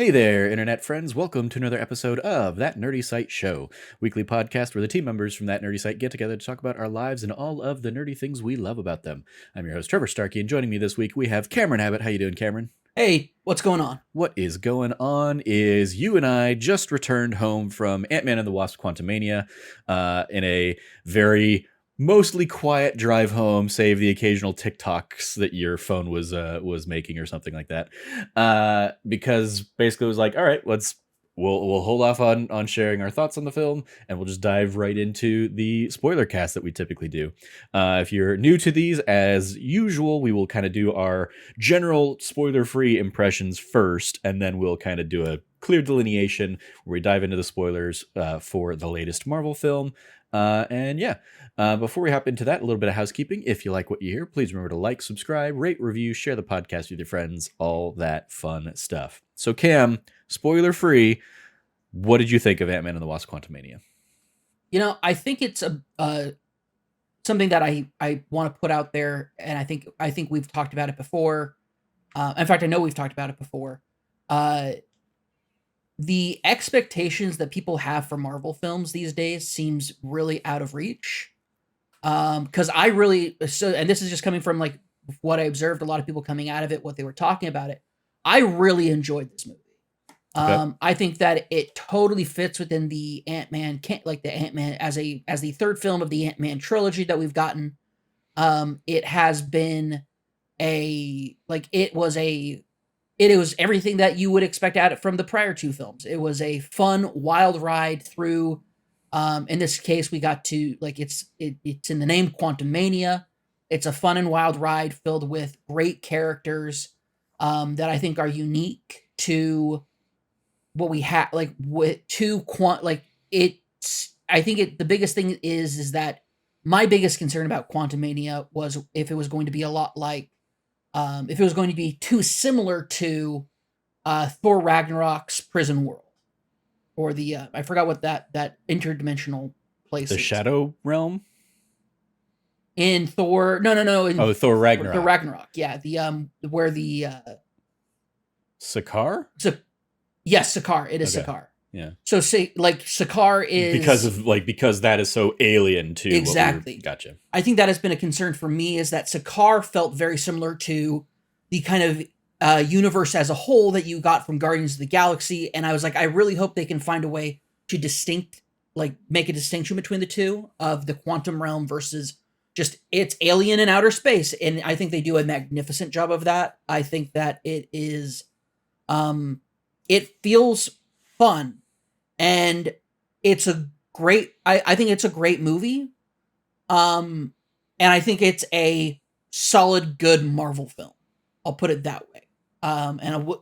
Hey there, internet friends. Welcome to another episode of That Nerdy Site Show, weekly podcast where the team members from That Nerdy Site get together to talk about our lives and all of the nerdy things we love about them. I'm your host, Trevor Starkey, and joining me this week, we have Cameron Abbott. How you doing, Cameron? Hey, what's going on? What is going on is you and I just returned home from Ant-Man and the Wasp: Quantumania in a very mostly quiet drive home, save the occasional TikToks that your phone was making or something like that. Because basically it was like, all right, we'll hold off on sharing our thoughts on the film, and we'll just dive right into the spoiler cast that we typically do. If you're new to these, as usual, we will kind of do our general spoiler-free impressions first, and then we'll kind of do a clear delineation where we dive into the spoilers for the latest Marvel film. Before we hop into that, a little bit of housekeeping. If you like what you hear, please remember to like, subscribe, rate, review, share the podcast with your friends, all that fun stuff. So Cam, spoiler free, what did you think of Ant-Man and the Wasp: Quantumania? I think it's something that I want to put out there, and I think we've talked about it before. In fact, I know we've talked about it before. The expectations that people have for Marvel films these days seems really out of reach. Because and this is just coming from like what I observed, a lot of people coming out of it, what they were talking about it. I really enjoyed this movie. Okay. I think that it totally fits within the Ant-Man, as the third film of the Ant-Man trilogy that we've gotten. It has been it was everything that you would expect out from the prior two films. It was a fun, wild ride through. In this case, we got to it's in the name, Quantumania. It's a fun and wild ride filled with great characters that I think are unique to what we have. The biggest thing is that my biggest concern about Quantumania was if it was going to be a lot like if it was going to be too similar to Thor Ragnarok's prison world, or the I forgot what that interdimensional place The is. Shadow Realm? In Thor, no, Thor Ragnarok. Thor Ragnarok, yeah, the where the Sakaar? yes, Sakaar. It is Okay. Sakaar. Yeah. So say Sakaar is because that is so alien to exactly. Gotcha. I think that has been a concern for me, is that Sakaar felt very similar to the kind of universe as a whole that you got from Guardians of the Galaxy, and I was like, I really hope they can find a way to make a distinction between the two, of the quantum realm versus just it's alien in outer space, and I think they do a magnificent job of that. I think that it is, it feels fun, and it's a great. I think it's a great movie, and I think it's a solid, good Marvel film. I'll put it that way.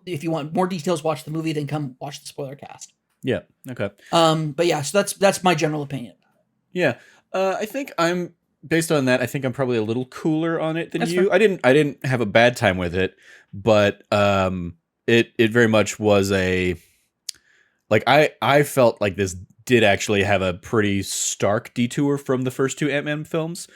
If you want more details, watch the movie, then come watch the spoiler cast. Yeah. Okay. But yeah, so that's my general opinion. Yeah. I think based on that, I think I'm probably a little cooler on it than That's you. fair. I didn't have a bad time with it, but it very much was I felt like this did actually have a pretty stark detour from the first two Ant-Man films.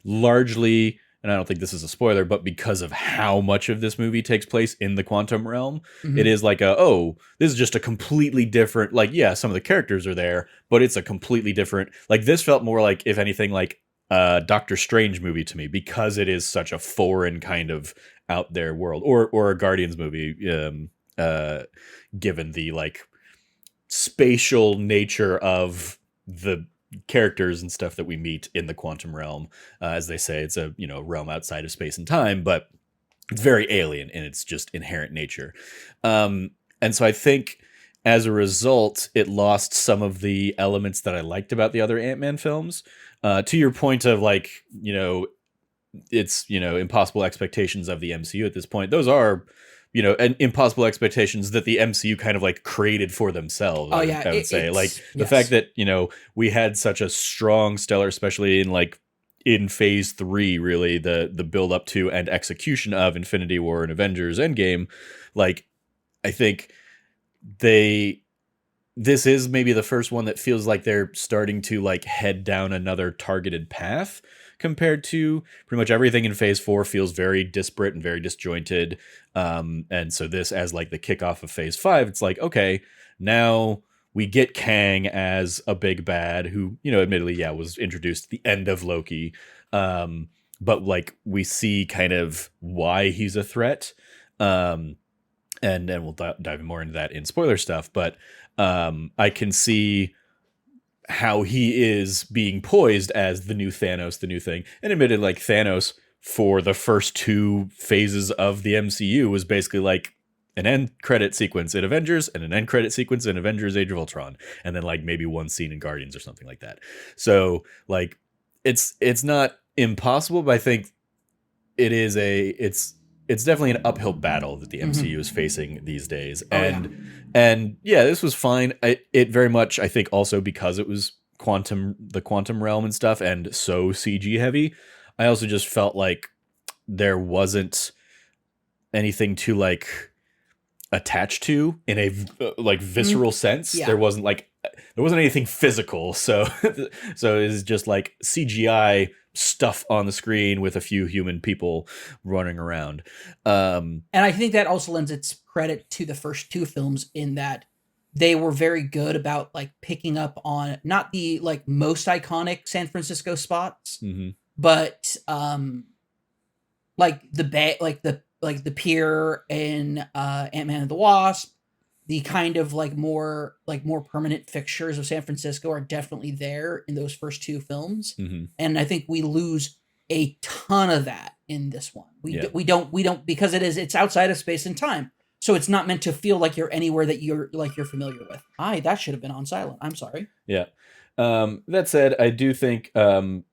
Largely, and I don't think this is a spoiler, but because of how much of this movie takes place in the quantum realm, it is like this is just a completely different, some of the characters are there, but it's a completely different, this felt more like, if anything, like a Doctor Strange movie to me, because it is such a foreign kind of out there world, or a Guardians movie, given the spatial nature of the characters and stuff that we meet in the quantum realm. As they say, it's a realm outside of space and time, but it's very alien in its just inherent nature. And so I think as a result, it lost some of the elements that I liked about the other Ant-Man films. To your point of it's impossible expectations of the MCU at this point. Those are and impossible expectations that the MCU kind of created for themselves. Oh yeah, I would say the yes. fact that we had such a strong stellar, especially in phase 3, really the build up to and execution of Infinity War and Avengers Endgame. I think this is maybe the first one that feels like they're starting to head down another targeted path, compared to pretty much everything in Phase 4 feels very disparate and very disjointed. And so this, as like the kickoff of Phase 5, it's like, okay, now we get Kang as a big bad who, admittedly, was introduced at the end of Loki. But like we see kind of why he's a threat. And then we'll dive more into that in spoiler stuff. But I can see how he is being poised as the new Thanos, the new thing. And admitted, like, Thanos for the first 2 phases of the MCU was basically like an end credit sequence in Avengers and an end credit sequence in Avengers Age of Ultron. And then like maybe one scene in Guardians or something like that. So like it's not impossible, but I think it's definitely an uphill battle that the MCU is facing these days. And this was fine. It very much, I think, also because it was the quantum realm and stuff and so CG heavy, I also just felt like there wasn't anything to like attach to in a like visceral sense. There wasn't anything physical. So it's just like CGI stuff on the screen with a few human people running around. And I think that also lends its credit to the first 2 films in that they were very good about like picking up on not the like most iconic San Francisco spots, but like the pier in Ant-Man and the Wasp, the kind of like more permanent fixtures of San Francisco are definitely there in those first 2 films. And I think we lose a ton of that in this one. We don't because it's outside of space and time. So it's not meant to feel like you're anywhere that you're familiar with. That should have been on silent. I'm sorry. Yeah. That said, I do think Paul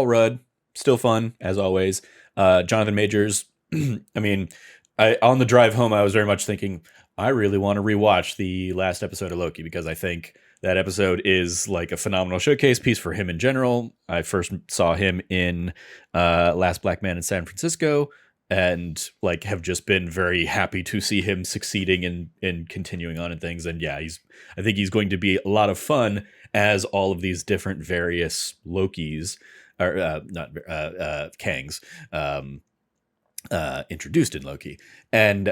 Rudd, still fun as always. Jonathan Majors, I mean, on the drive home, I was very much thinking, I really want to rewatch the last episode of Loki because I think that episode is like a phenomenal showcase piece for him in general. I first saw him in Last Black Man in San Francisco and like have just been very happy to see him succeeding and continuing on in things. And I think he's going to be a lot of fun as all of these different various Lokis or Kangs introduced in Loki, and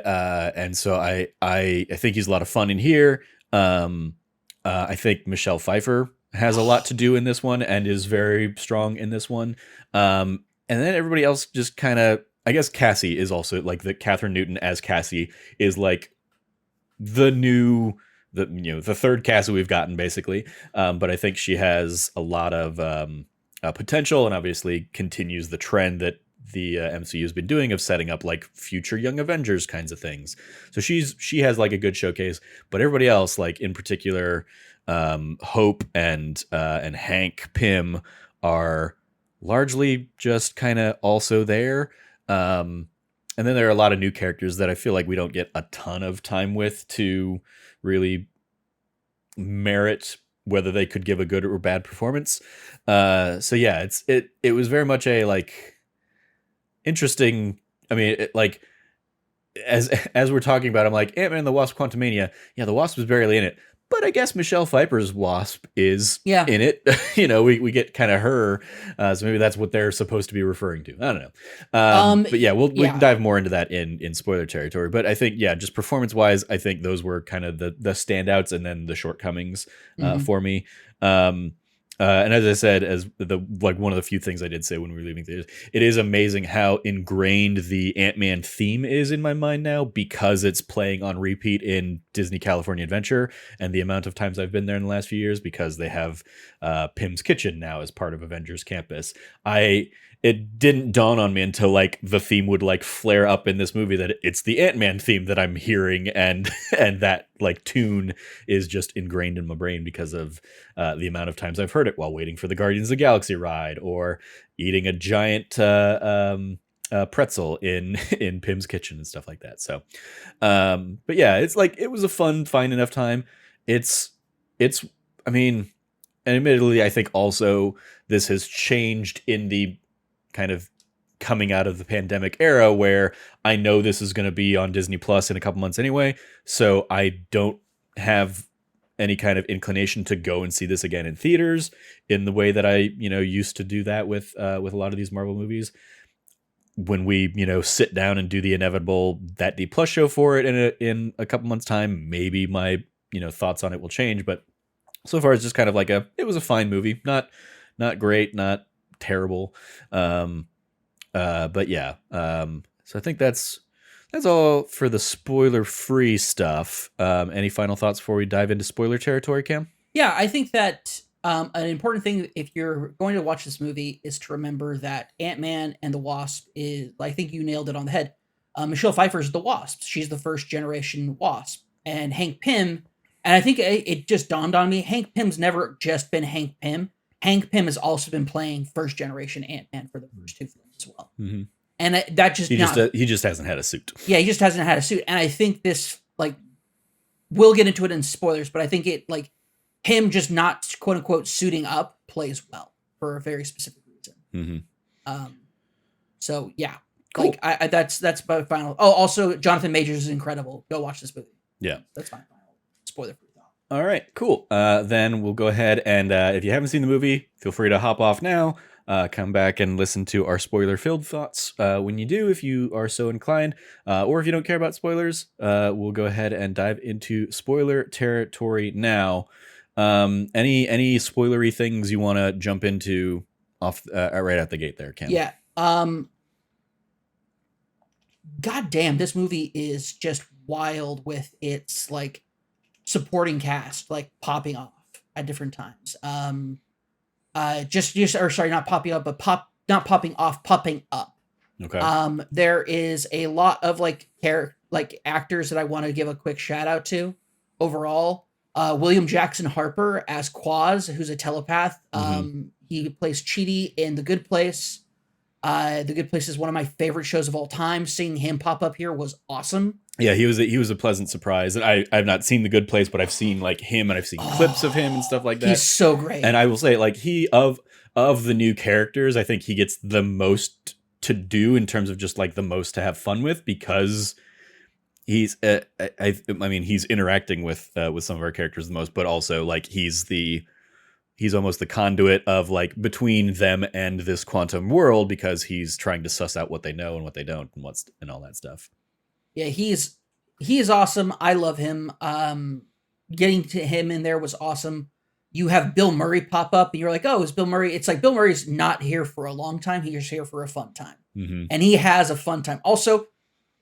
so I think he's a lot of fun in here. I think Michelle Pfeiffer has a lot to do in this one and is very strong in this one. And then everybody else just kind of, I guess Cassie is also like the Catherine Newton as Cassie is like the third Cassie we've gotten basically. But I think she has a lot of potential and obviously continues the trend that the MCU has been doing of setting up like future Young Avengers kinds of things. So she has like a good showcase, but everybody else, like in particular, Hope and Hank Pym are largely just kind of also there. And then there are a lot of new characters that I feel like we don't get a ton of time with to really merit whether they could give a good or bad performance. It was very much a like interesting. I mean, as we're talking about, I'm like Ant-Man and the Wasp: Quantumania. Yeah, the Wasp was barely in it, but I guess Michelle Pfeiffer's Wasp is in it. We get kind of her, so maybe that's what they're supposed to be referring to. I don't know. But we can dive more into that in spoiler territory. But I think just performance wise, I think those were kind of the standouts and then the shortcomings for me. And as I said, as one of the few things I did say when we were leaving theaters, it is amazing how ingrained the Ant-Man theme is in my mind now because it's playing on repeat in Disney California Adventure and the amount of times I've been there in the last few years because they have Pym's Kitchen now as part of Avengers Campus. It didn't dawn on me until like the theme would like flare up in this movie that it's the Ant-Man theme that I'm hearing and that like tune is just ingrained in my brain because of the amount of times I've heard it while waiting for the Guardians of the Galaxy ride or eating a giant pretzel in Pym's Kitchen and stuff like that. So, but yeah, it's like it was a fun enough time. It's I mean, and admittedly, I think also this has changed in the kind of coming out of the pandemic era where I know this is going to be on Disney Plus in a couple months anyway. So I don't have any kind of inclination to go and see this again in theaters in the way that I, used to do that with a lot of these Marvel movies. When we, sit down and do the inevitable That D Plus show for it in a couple months' time, maybe my, thoughts on it will change. But so far, it's just kind of like it was a fine movie, not great, not terrible. But yeah. So I think that's all for the spoiler-free stuff. Any final thoughts before we dive into spoiler territory, Cam? Yeah, I think that an important thing if you're going to watch this movie is to remember that Ant-Man and the Wasp is, I think you nailed it on the head. Michelle Pfeiffer is the Wasp. She's the first generation Wasp. And Hank Pym, and I think it just dawned on me, Hank Pym's never just been Hank Pym. Hank Pym has also been playing first generation Ant-Man for the first two films as well. Mm-hmm. And that just he just hasn't had a suit. Yeah, he just hasn't had a suit. And I think this, like, we'll get into it in spoilers, but I think it, like, him just not quote unquote suiting up plays well for a very specific reason. Mm-hmm. So yeah, cool. Like that's my final. Oh, also Jonathan Majors is incredible. Go watch this movie. Yeah, that's my final spoiler free thought. All right, cool. Then we'll go ahead and if you haven't seen the movie, feel free to hop off now. Come back and listen to our spoiler-filled thoughts when you do, if you are so inclined. Or if you don't care about spoilers, we'll go ahead and dive into spoiler territory now. Any spoilery things you want to jump into off right out the gate there, Cam? Yeah. God damn, this movie is just wild with its like supporting cast like popping off at different times. Not popping up, but not popping off, popping up. Okay. There is a lot of like actors that I want to give a quick shout out to overall. William Jackson Harper as Quaz, who's a telepath. He plays Chidi in The Good Place. The Good Place is one of my favorite shows of all time. Seeing him pop up here was awesome. Yeah, he was a pleasant surprise. And I've not seen The Good Place, but I've seen like him and I've seen clips of him and stuff like that. He's so great. And I will say, like, he of the new characters, I think he gets the most to do in terms of just like the most to have fun with, because he's he's interacting with some of our characters the most, but also like he's almost the conduit of like between them and this quantum world, because he's trying to suss out what they know and what they don't and all that stuff. Yeah, he is awesome. I love him. Getting to him in there was awesome. You have Bill Murray pop up and you're like, oh, is Bill Murray? It's like Bill Murray's not here for a long time. He's here for a fun time. Mm-hmm. And he has a fun time. Also,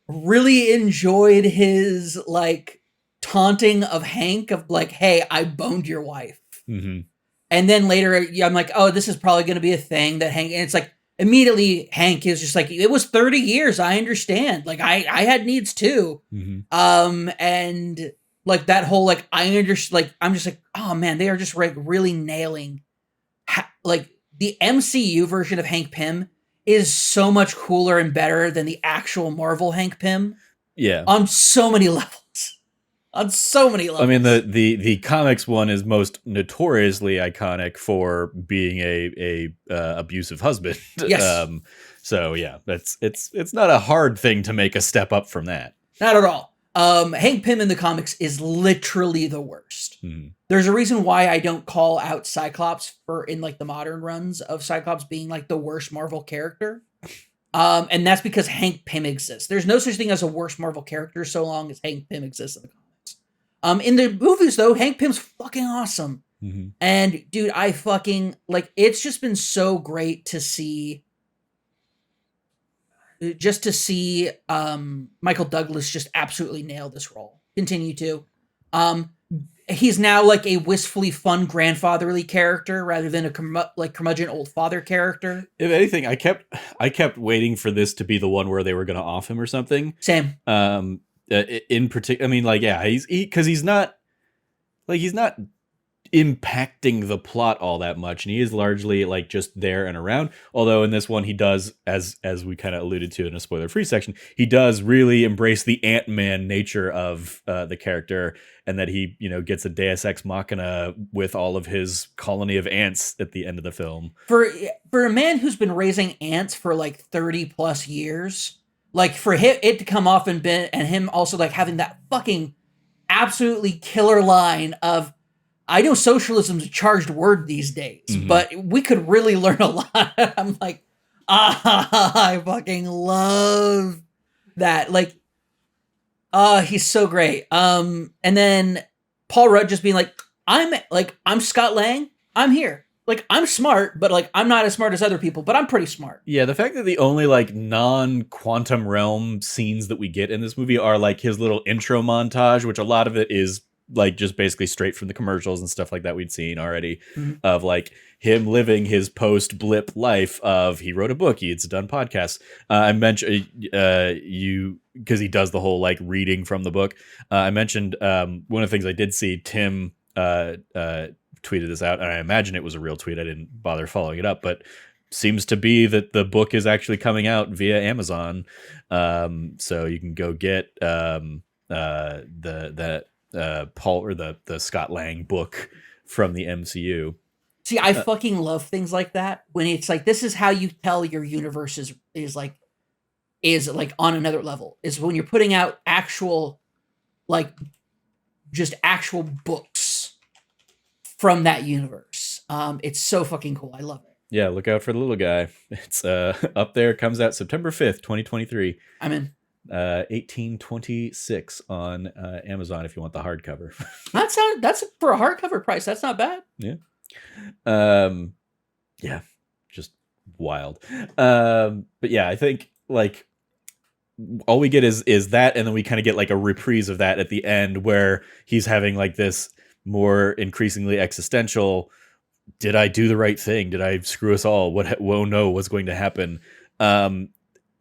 really enjoyed his like taunting of Hank of like, hey, I boned your wife. Mm-hmm. And then later I'm like, oh, this is probably going to be a thing that Hank, and it's like immediately Hank is just like, it was 30 years. I understand. Like I had needs too. Mm-hmm. And like that whole, like, I understand, like, I'm just like, oh man, they are just like really nailing like the MCU version of Hank Pym is so much cooler and better than the actual Marvel Hank Pym. Yeah. On so many levels. On so many levels. I mean, the comics one is most notoriously iconic for being a abusive husband. Yes. So yeah, it's not a hard thing to make a step up from that. Not at all. Hank Pym in the comics is literally the worst. Mm-hmm. There's a reason why I don't call out Cyclops in like the modern runs of Cyclops being like the worst Marvel character. And that's because Hank Pym exists. There's no such thing as a worst Marvel character so long as Hank Pym exists in the comics. In the movies though, Hank Pym's fucking awesome. Mm-hmm. And dude, I fucking like, it's just been so great to see Michael Douglas just absolutely nail this role. Continue to. He's now like a wistfully fun grandfatherly character rather than a curmudgeon old father character. If anything, I kept waiting for this to be the one where they were going to off him or something. Same. In particular, I mean, like, yeah, he's not impacting the plot all that much, and he is largely like just there and around. Although in this one he does, as we kind of alluded to in a spoiler-free section, he does really embrace the Ant-Man nature of the character, and that he, gets a Deus Ex Machina with all of his colony of ants at the end of the film. For a man who's been raising ants for like 30 plus years, like for it to come off and him also like having that fucking absolutely killer line of, I know socialism's a charged word these days, but we could really learn a lot. I'm like, I fucking love that. Like, he's so great. And then Paul Rudd just being like, I'm Scott Lang. I'm here. Like, I'm smart, but like, I'm not as smart as other people, but I'm pretty smart. Yeah, the fact that the only like non-quantum realm scenes that we get in this movie are like his little intro montage, which a lot of it is like just basically straight from the commercials and stuff like that we'd seen already, of like him living his post-blip life of he wrote a book, he's done podcasts. I mentioned you because he does the whole like reading from the book. I mentioned one of the things I did see, Tim tweeted this out, and I imagine it was a real tweet. I didn't bother following it up, but seems to be that the book is actually coming out via Amazon. So you can go get Paul or the Scott Lang book from the MCU. See, I fucking love things like that when it's like, this is how you tell your universe is like on another level, is when you're putting out actual, like, just actual books from that universe. It's so fucking cool. I love it. Yeah, look out for the little guy. It's up there. Comes out September 5th, 2023. I'm in. 1826 on Amazon if you want the hardcover. That's for a hardcover price. That's not bad. Yeah. Yeah, just wild. But yeah, I think like all we get is that, and then we kind of get like a reprise of that at the end where he's having like this more increasingly existential, did I do the right thing? Did I screw us all? Oh no, what's going to happen?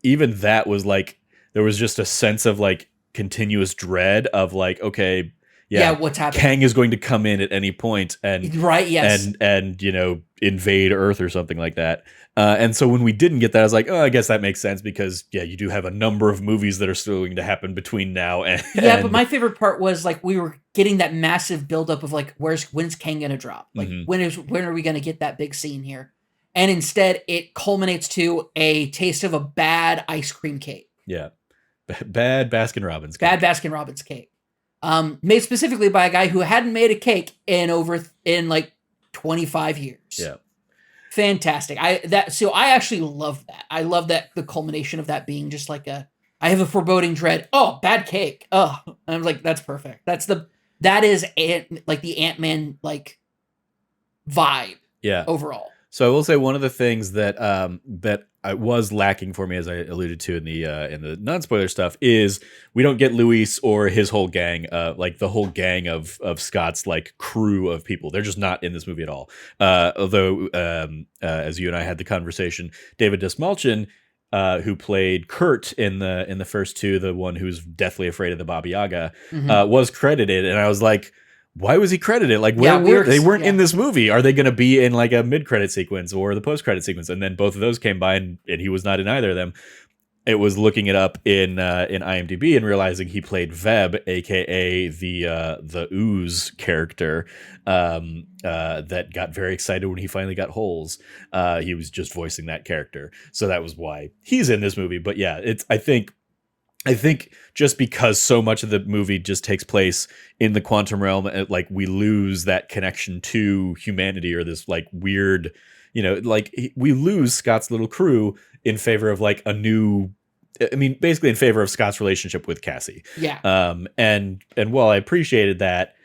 Even that was like, there was just a sense of like continuous dread of like, okay, yeah, what's happening? Kang is going to come in at any point and yes, and you know, invade Earth or something like that. And so when we didn't get that, I was like, oh, I guess that makes sense because yeah, you do have a number of movies that are still going to happen between now and but my favorite part was like we were getting that massive buildup of like, when's Kang gonna drop? Like when are we gonna get that big scene here? And instead, it culminates to a taste of a bad ice cream cake. Yeah, bad Baskin Robbins cake. Bad Baskin Robbins cake. Made specifically by a guy who hadn't made a cake in like 25 years. Yeah. Fantastic. I actually love that. I love that the culmination of that being just like I have a foreboding dread. Oh, bad cake. Oh, and I was like, that's perfect. That is like the Ant-Man like vibe. Yeah. Overall. So I will say one of the things that that I was lacking for me, as I alluded to in the non-spoiler stuff, is we don't get Luis or his whole gang, like the whole gang of Scott's like crew of people. They're just not in this movie at all. Although, as you and I had the conversation, David Dastmalchian, who played Kurt in the first two, the one who's deathly afraid of the Baba Yaga, was credited, and I was like, why was he credited? Like, they weren't in this movie. Are they going to be in like a mid-credit sequence or the post-credit sequence? And then both of those came by, and he was not in either of them. It was looking it up in IMDb and realizing he played Veb, aka the Ooze character, that got very excited when he finally got holes. He was just voicing that character, so that was why he's in this movie. But yeah, I think just because so much of the movie just takes place in the quantum realm, like we lose that connection to humanity, or this like weird, you know, like we lose Scott's little crew in favor of like basically in favor of Scott's relationship with Cassie. Yeah. And while I appreciated that,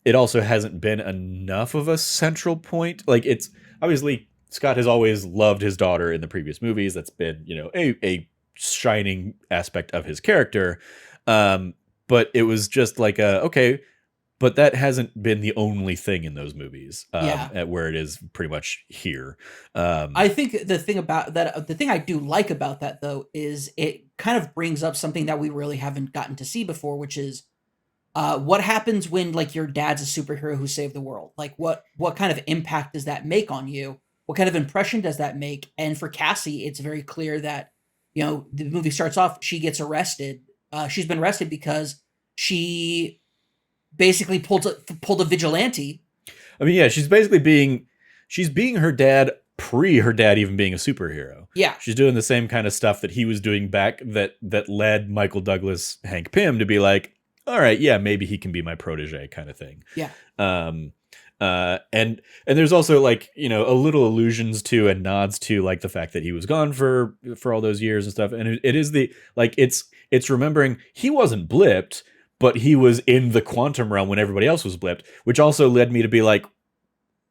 it also hasn't been enough of a central point. Like, it's obviously Scott has always loved his daughter in the previous movies. That's been, you know, a shining aspect of his character, but it was just like okay, but that hasn't been the only thing in those movies, at where it is pretty much here. I think the thing I do like about that though is it kind of brings up something that we really haven't gotten to see before, which is what happens when like your dad's a superhero who saved the world. Like what kind of impact does that make on you? What kind of impression does that make? And for Cassie, it's very clear that, you know, the movie starts off, she gets arrested. She's been arrested because she basically pulled a vigilante. I mean, yeah, she's being her dad pre her dad even being a superhero. Yeah. She's doing the same kind of stuff that he was doing back that led Michael Douglas, Hank Pym to be like, all right, yeah, maybe he can be my protege kind of thing. Yeah. And there's also like, a little allusions to and nods to like the fact that he was gone for all those years and stuff. And it is the like it's remembering he wasn't blipped, but he was in the quantum realm when everybody else was blipped, which also led me to be like,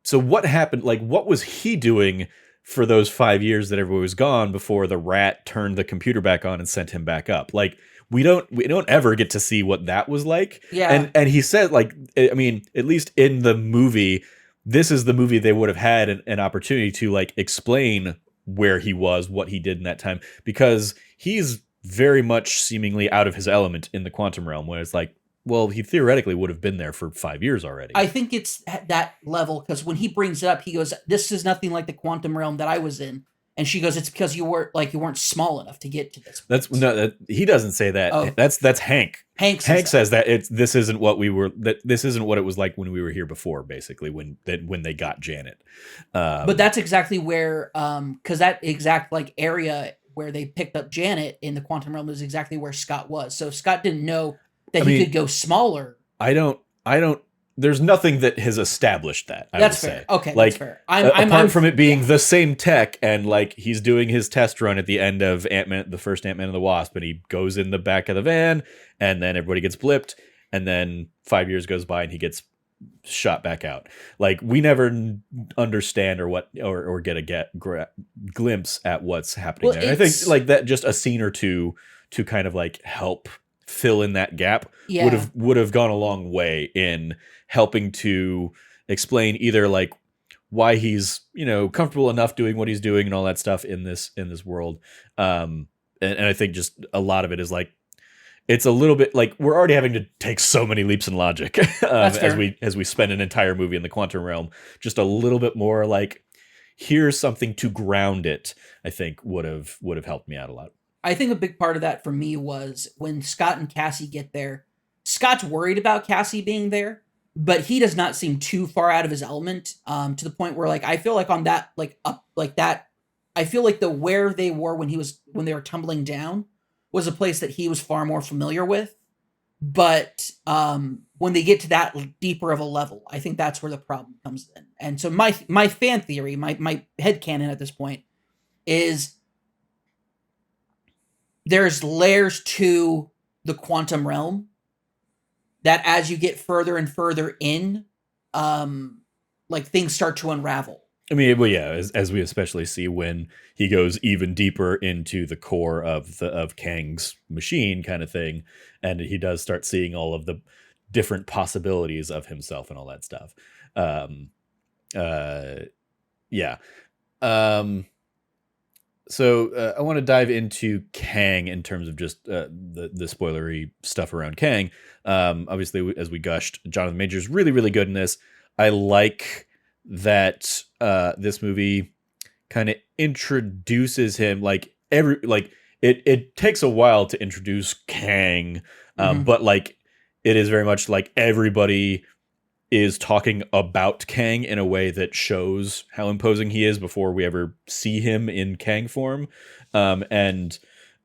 so what happened? Like, what was he doing for those 5 years that everybody was gone before the rat turned the computer back on and sent him back up? Like, we don't ever get to see what that was like. Yeah. And he said, like, I mean, at least in the movie, this is the movie they would have had an opportunity to like explain where he was, what he did in that time, because he's very much seemingly out of his element in the quantum realm, where it's like, well, he theoretically would have been there for 5 years already. I think it's at that level because when he brings it up, he goes, "This is nothing like the quantum realm that I was in," and she goes, "It's because you weren't small enough to get to this." That's no, he doesn't say that. Oh. That's Hank. Hank says that this isn't what this isn't what it was like when we were here before. Basically, when they got Janet. But that's exactly where, because that exact like area where they picked up Janet in the quantum realm is exactly where Scott was. So if Scott didn't know that he could go smaller. I don't. There's nothing that has established that. That's fair. Okay, like, that's fair. Apart from it being the same tech, and like he's doing his test run at the end of Ant-Man, the first Ant-Man and the Wasp, and he goes in the back of the van, and then everybody gets blipped, and then 5 years goes by, and he gets shot back out. Like, we never understand or get a glimpse at what's happening there. And I think like that, just a scene or two to kind of like help fill in that gap would have gone a long way in helping to explain either like why he's comfortable enough doing what he's doing and all that stuff in this world. And I think just a lot of it is like, it's a little bit like we're already having to take so many leaps in logic as we spend an entire movie in the quantum realm. Just a little bit more like, here's something to ground it, I think would have helped me out a lot. I think a big part of that for me was when Scott and Cassie get there. Scott's worried about Cassie being there, but he does not seem too far out of his element, to the point where like I feel like on that like up like that, I feel like the where they were when they were tumbling down was a place that he was far more familiar with. But when they get to that deeper of a level, I think that's where the problem comes in. And so my fan theory, my headcanon at this point is there's layers to the quantum realm that as you get further and further in, like things start to unravel. I mean, well, yeah, as we especially see when he goes even deeper into the core of Kang's machine kind of thing, and he does start seeing all of the different possibilities of himself and all that stuff. Yeah. So I want to dive into Kang in terms of just the spoilery stuff around Kang. Obviously, as we gushed, Jonathan Majors really, really good in this. I like that this movie kind of introduces him it takes a while to introduce Kang, but like it is very much like everybody is talking about Kang in a way that shows how imposing he is before we ever see him in Kang form. And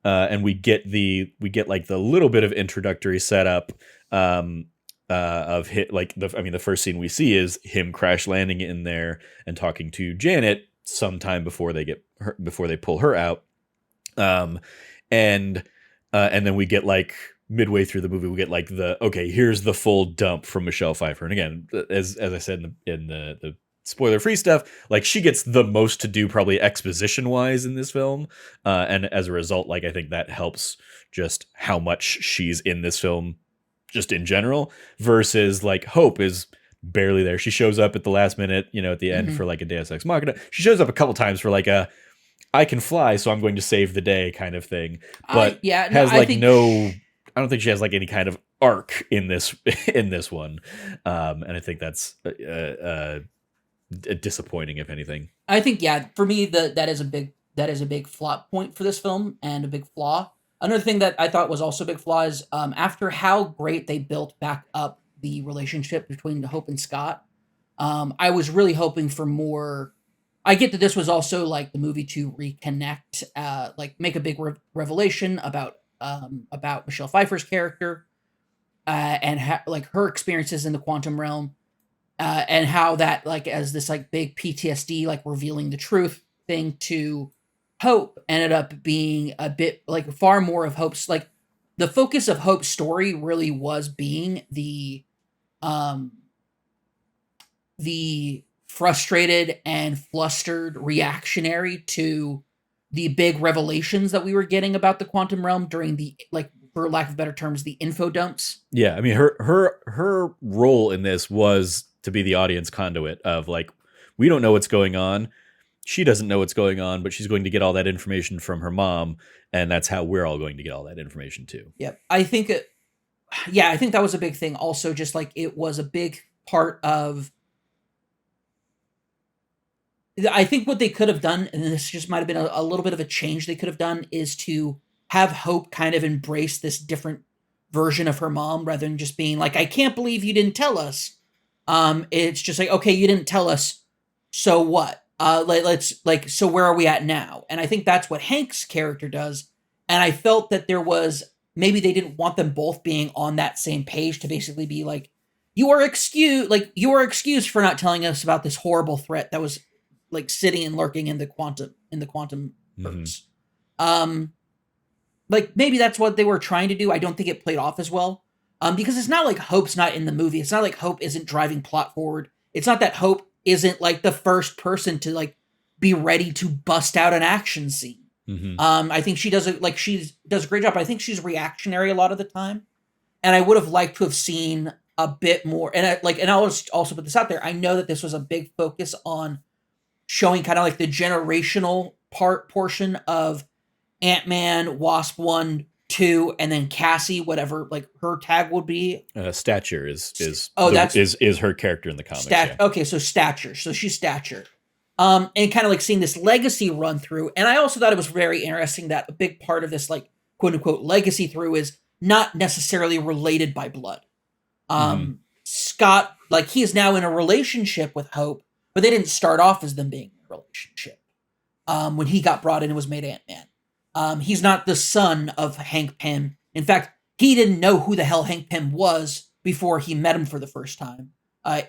we get like the little bit of introductory setup of hit like the first scene we see is him crash landing in there and talking to Janet sometime before they pull her out. And then we get like midway through the movie, we get like here's the full dump from Michelle Pfeiffer. And again, as I said in the spoiler free stuff, like she gets the most to do probably exposition wise in this film. And as a result, like I think that helps just how much she's in this film just in general, versus like Hope is barely there. She shows up at the last minute, at the end for like a Deus Ex Machina. She shows up a couple times for like I can fly, so I'm going to save the day kind of thing. But I don't think she has like any kind of arc in this one, and I think that's disappointing, if anything. I think for me that is a big flop point for this film and a big flaw. Another thing that I thought was also a big flaw is after how great they built back up the relationship between Hope and Scott, I was really hoping for more. I get that this was also like the movie to reconnect, like make a big revelation about Michelle Pfeiffer's character, and like her experiences in the quantum realm. and how that like as this like big PTSD like revealing the truth thing to Hope ended up being a bit like far more of Hope's like the focus of Hope's story really was being um the frustrated and flustered reactionary to the big revelations that we were getting about the quantum realm during the like for lack of better terms the info dumps. Yeah, I mean her role in this was to be the audience conduit of like we don't know what's going on. She doesn't know what's going on, but she's going to get all that information from her mom, and that's how we're all going to get all that information too. Yep. I think I think that was a big thing also just like it was a big part of I think what they could have done, and this just might have been a little bit of a change they could have done, is to have Hope kind of embrace this different version of her mom rather than just being like, I can't believe you didn't tell us. It's just like, okay, you didn't tell us, so what? Let's like, so where are we at now? And I think that's what Hank's character does. And I felt that there was maybe they didn't want them both being on that same page to basically be like, you are excused for not telling us about this horrible threat that was like sitting and lurking in the quantum verse. Like maybe that's what they were trying to do. I don't think it played off as well. Because it's not like Hope's not in the movie. It's not like Hope isn't driving plot forward. It's not that Hope isn't like the first person to like be ready to bust out an action scene. I think she does she does a great job. But I think she's reactionary a lot of the time. And I would have liked to have seen a bit more. And I'll also put this out there. I know that this was a big focus on showing kind of like the generational portion of Ant-Man, Wasp 1, 2, and then Cassie, whatever like her tag would be. Stature is her character in the comics. Okay, so Stature. So she's Stature. And kind of like seeing this legacy run through. And I also thought it was very interesting that a big part of this like quote unquote legacy through is not necessarily related by blood. Scott, like he is now in a relationship with Hope, but they didn't start off as them being in a relationship. When he got brought in and was made Ant-Man. He's not the son of Hank Pym. In fact, he didn't know who the hell Hank Pym was before he met him for the first time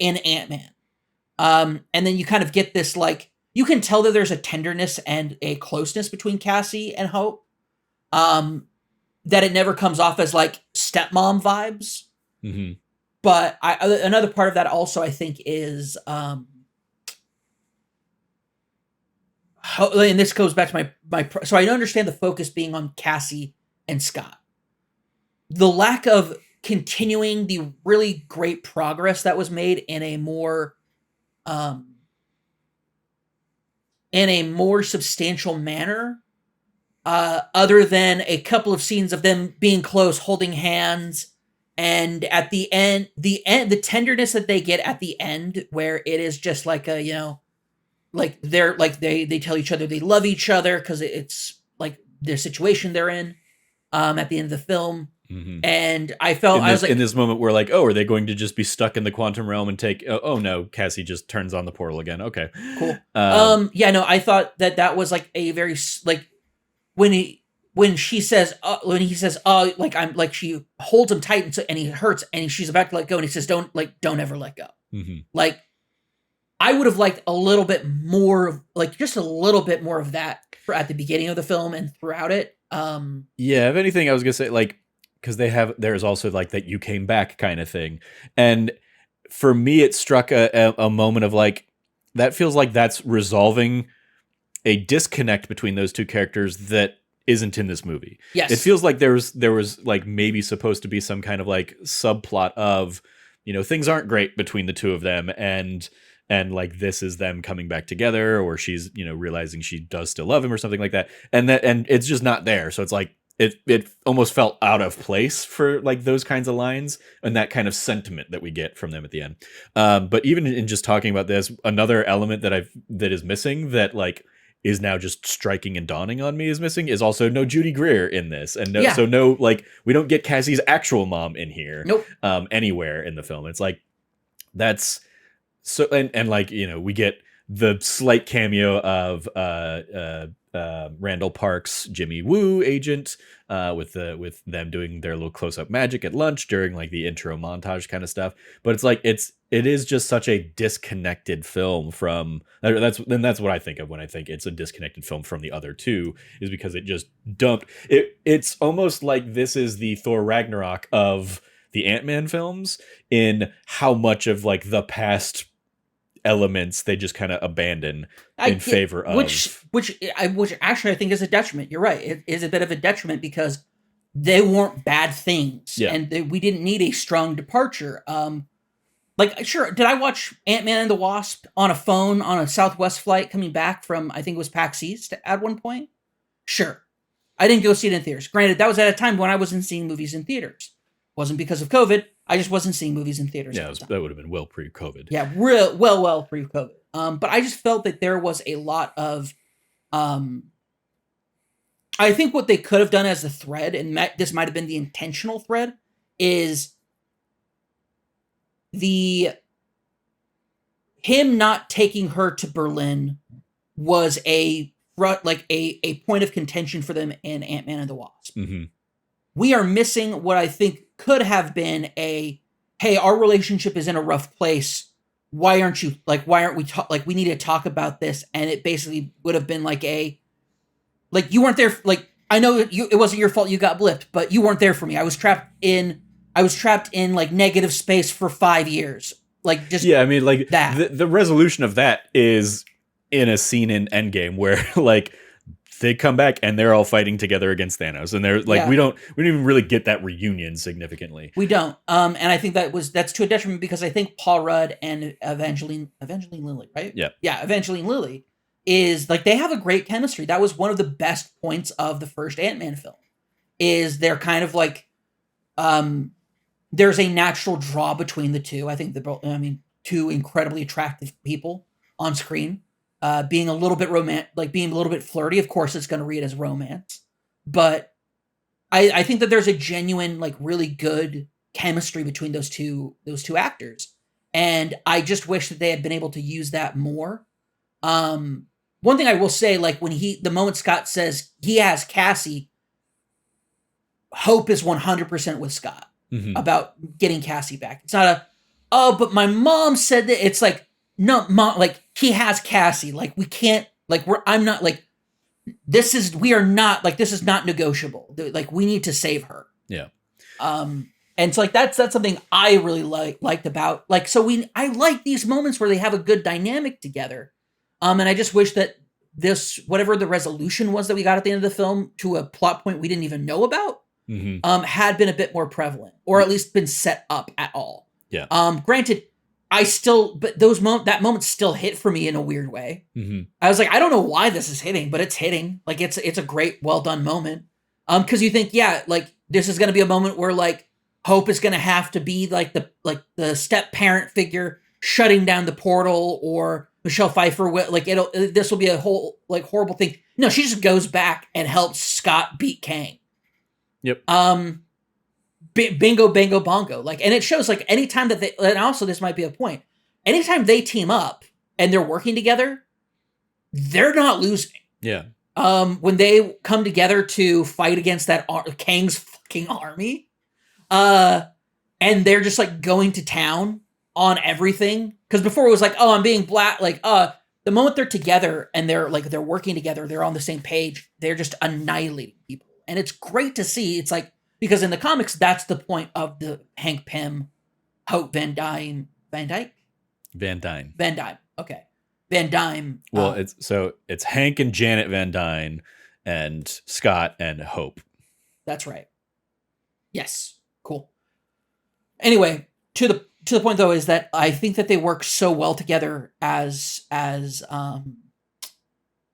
in Ant-Man. And then you kind of get this, like, you can tell that there's a tenderness and a closeness between Cassie and Hope. That it never comes off as, like, stepmom vibes. But another part of that also, I think, is... and this goes back to my so I understand the focus being on Cassie and Scott. The lack of continuing the really great progress that was made in a more substantial manner, other than a couple of scenes of them being close, holding hands, and at the end, the tenderness that they get at the end, where it is just like a, you know, like they're like they tell each other they love each other because it's like their situation they're in at the end of the film. And I felt I was like, in this moment we're like, oh, are they going to just be stuck in the quantum realm and take oh no, Cassie just turns on the portal again. Okay, cool. Yeah, no, I thought that was like a very like when he says like I'm like she holds him tight and he hurts and she's about to let go and he says don't ever let go. Like I would have liked a little bit more, like just a little bit more of that at the beginning of the film and throughout it. Yeah, if anything, I was gonna say like because there's also like that you came back kind of thing, and for me it struck a moment of like that feels like that's resolving a disconnect between those two characters that isn't in this movie. Yes, it feels like there was like maybe supposed to be some kind of like subplot of, you know, things aren't great between the two of them and like this is them coming back together, or she's, you know, realizing she does still love him or something like that. And it's just not there. So it's like, it almost felt out of place for like those kinds of lines and that kind of sentiment that we get from them at the end. But even in just talking about this, another element that is missing that like is now just striking and dawning on me is missing is also no Judy Greer in this. And no, like we don't get Cassie's actual mom in here. Nope. Anywhere in the film. It's like, that's, so and like, you know, we get the slight cameo of Randall Park's Jimmy Woo agent, with them doing their little close-up magic at lunch during like the intro montage kind of stuff. But it's like it is just such a disconnected film from that's what I think of when I think it's a disconnected film from the other two, is because it just dumped it. It's almost like this is the Thor Ragnarok of the Ant-Man films, in how much of like the past elements they just kind of abandon in favor of which actually I think is a detriment. You're right. It is a bit of a detriment because they weren't bad things, and we didn't need a strong departure. Like, sure, did I watch Ant-Man and the Wasp on a phone on a Southwest flight coming back from, I think it was PAX East at one point? Sure. I didn't go see it in theaters. Granted, that was at a time when I wasn't seeing movies in theaters. Wasn't because of COVID. I just wasn't seeing movies in theaters. Yeah, that would have been well pre-COVID. Yeah, well pre-COVID. But I just felt that there was a lot of, I think what they could have done as a thread, and this might have been the intentional thread, is him not taking her to Berlin was a point of contention for them in Ant-Man and the Wasp. Mm-hmm. We are missing what I think could have been hey, our relationship is in a rough place. Why aren't we we need to talk about this? And it basically would have been like you weren't there. Like, I know it wasn't your fault you got blipped, but you weren't there for me. I was trapped in like negative space for 5 years. Like, just, yeah, I mean, like that. The resolution of that is in a scene in Endgame where like they come back and they're all fighting together against Thanos, and they're like, we don't even really get that reunion significantly. We don't. And I think that's to a detriment, because I think Paul Rudd and Evangeline Lilly, right? Yeah. Yeah, Evangeline Lilly is like, they have a great chemistry. That was one of the best points of the first Ant-Man film. Is they're kind of like, there's a natural draw between the two. I think they're both, two incredibly attractive people on screen. Being a little bit being a little bit flirty. Of course, it's going to read as romance, but I think that there's a genuine, like, really good chemistry between those two actors, and I just wish that they had been able to use that more. One thing I will say, like, when the moment Scott says he has Cassie, Hope is 100% with Scott about getting Cassie back. It's not but my mom said that. It's like, no, Mom, like, he has Cassie. Like, we can't, like, I'm not, like, this is not negotiable. Like, we need to save her. Yeah. And it's like, that's something I really liked about, like, I like these moments where they have a good dynamic together. And I just wish that this, whatever the resolution was that we got at the end of the film to a plot point we didn't even know about, had been a bit more prevalent, or at least been set up at all. Yeah. Granted, but that moment still hit for me in a weird way. I was like, I don't know why this is hitting, but it's hitting. Like, it's a great, well done moment. Because you think, yeah, like, this is going to be a moment where, like, Hope is going to have to be like the step parent figure shutting down the portal, or Michelle Pfeiffer will, like, this will be a whole, like, horrible thing. No, she just goes back and helps Scott beat Kang. Yep. Bingo, bango, bongo. Like, and it shows, like, anytime that and also this might be a point, anytime they team up and they're working together, they're not losing. Yeah. When they come together to fight against that Kang's fucking army, and they're just, like, going to town on everything. Because before it was like, oh, I'm being the moment they're together and they're working together, they're on the same page, they're just annihilating people. And it's great to see. It's like, because in the comics, that's the point of the Hank Pym, Hope Van Dyne. Okay. Van Dyne. Well, it's Hank and Janet Van Dyne and Scott and Hope. That's right. Yes. Cool. Anyway, to the point, though, is that I think that they work so well together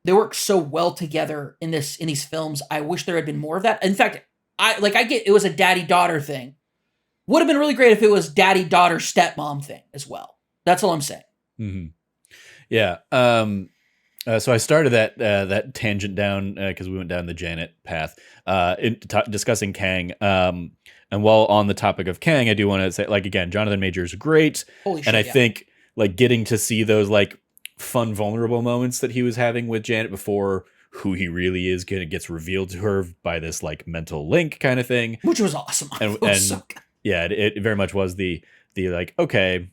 they work so well together in these films. I wish there had been more of that. In fact, I get it was a daddy-daughter thing. Would have been really great if it was daddy-daughter stepmom thing as well. That's all I'm saying. Mm-hmm. Yeah. So I started that tangent down because we went down the Janet path discussing Kang. And while on the topic of Kang, I do want to say, like, again, Jonathan Majors is great. Holy shit, and I think, like, getting to see those, like, fun, vulnerable moments that he was having with Janet before who he really is gets revealed to her by this like mental link kind of thing, which was awesome. And so good. Yeah, it very much was the like, okay,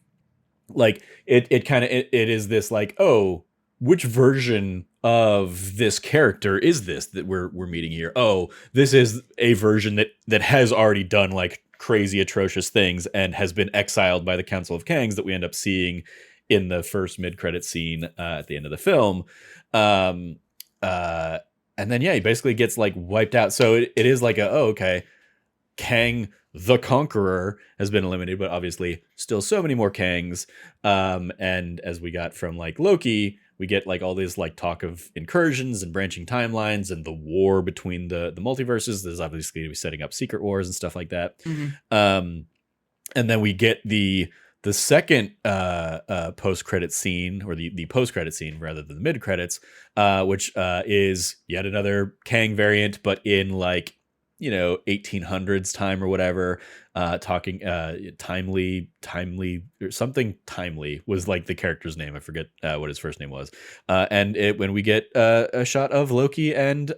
like it kind of it is this like, oh, which version of this character is this that we're meeting here? Oh, this is a version that has already done like crazy atrocious things and has been exiled by the Council of Kangs that we end up seeing in the first mid-credit scene at the end of the film. And then he basically gets like wiped out. So it is like okay, Kang the Conqueror has been eliminated, but obviously still so many more Kangs. And as we got from like Loki, we get like all this like talk of incursions and branching timelines and the war between the multiverses. There's obviously setting up secret wars and stuff like that. And then we get the second post-credit scene, or the post-credit scene rather than the mid-credits, which is yet another Kang variant, but in like, 1800s time or whatever, talking timely or something. Timely was like the character's name. I forget what his first name was. And when we get a shot of Loki and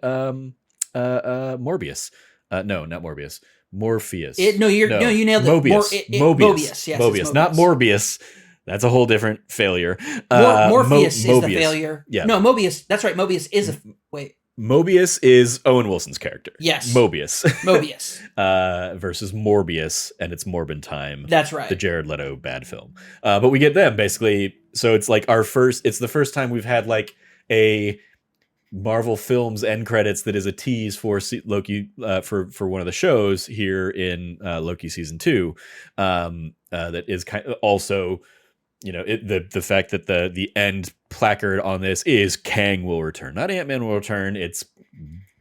Morbius. No, not Morbius. Morpheus. You nailed it. Mobius. Mobius. Yes, Mobius, not Morbius. That's a whole different failure. Morpheus is the failure. Yeah. No, Mobius. That's right. Mobius is a wait. Mobius is Owen Wilson's character. Yes. Mobius. Versus Morbius, and it's Morbin Time. That's right. The Jared Leto bad film. But we get them basically. So it's like it's the first time we've had like a Marvel Films end credits that is a tease for Loki, for one of the shows here in Loki season 2. That is kind of also, the fact that the end placard on this is Kang will return, not Ant-Man will return. It's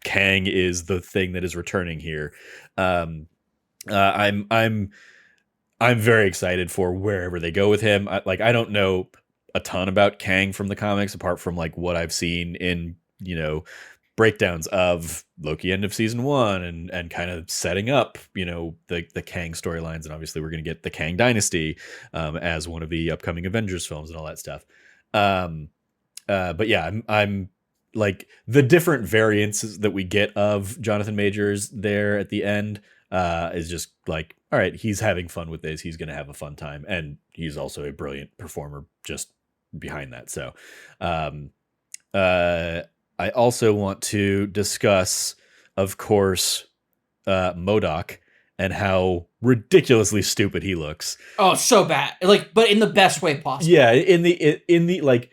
Kang is the thing that is returning here. I'm very excited for wherever they go with him. I don't know a ton about Kang from the comics apart from like what I've seen in breakdowns of Loki end of season 1 and kind of setting up the Kang storylines, and obviously we're going to get the Kang Dynasty as one of the upcoming Avengers films and all that stuff. But yeah, I'm like the different variants that we get of Jonathan Majors there at the end is just like, all right, he's having fun with this, he's going to have a fun time, and he's also a brilliant performer just behind that. So I also want to discuss, of course, MODOK and how ridiculously stupid he looks. Oh, so bad. But in the best way possible. Yeah, in the like,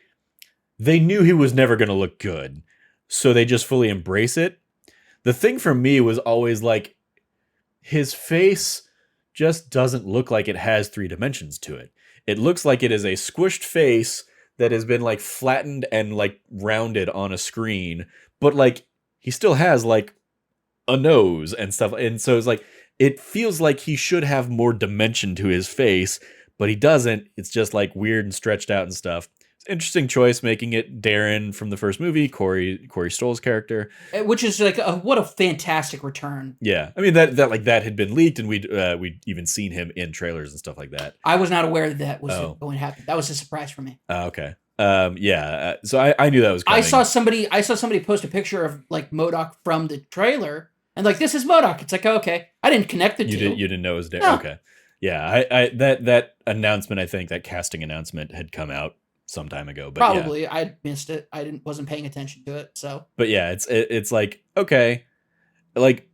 they knew he was never going to look good, so they just fully embrace it. The thing for me was always like, his face just doesn't look like it has 3 dimensions to it. It looks like it is a squished face that has been like flattened and like rounded on a screen, but like he still has like a nose and stuff. And so it's like, it feels like he should have more dimension to his face, but he doesn't. It's just like weird and stretched out and stuff. Interesting choice, making it Darren from the first movie, Corey Stoll's character, which is like what a fantastic return. Yeah, I mean that had been leaked, and we'd even seen him in trailers and stuff like that. I was not aware that was going to happen. That was a surprise for me. Okay. So I knew that was coming. I saw somebody post a picture of like MODOK from the trailer, and like, this is MODOK. It's like, oh, okay, I didn't connect the two. You didn't know it was Darren. No. Okay. Yeah, I that announcement, I think that casting announcement had come out some time ago, but probably yeah. I missed it. Wasn't paying attention to it. So, but yeah, it's like, okay, like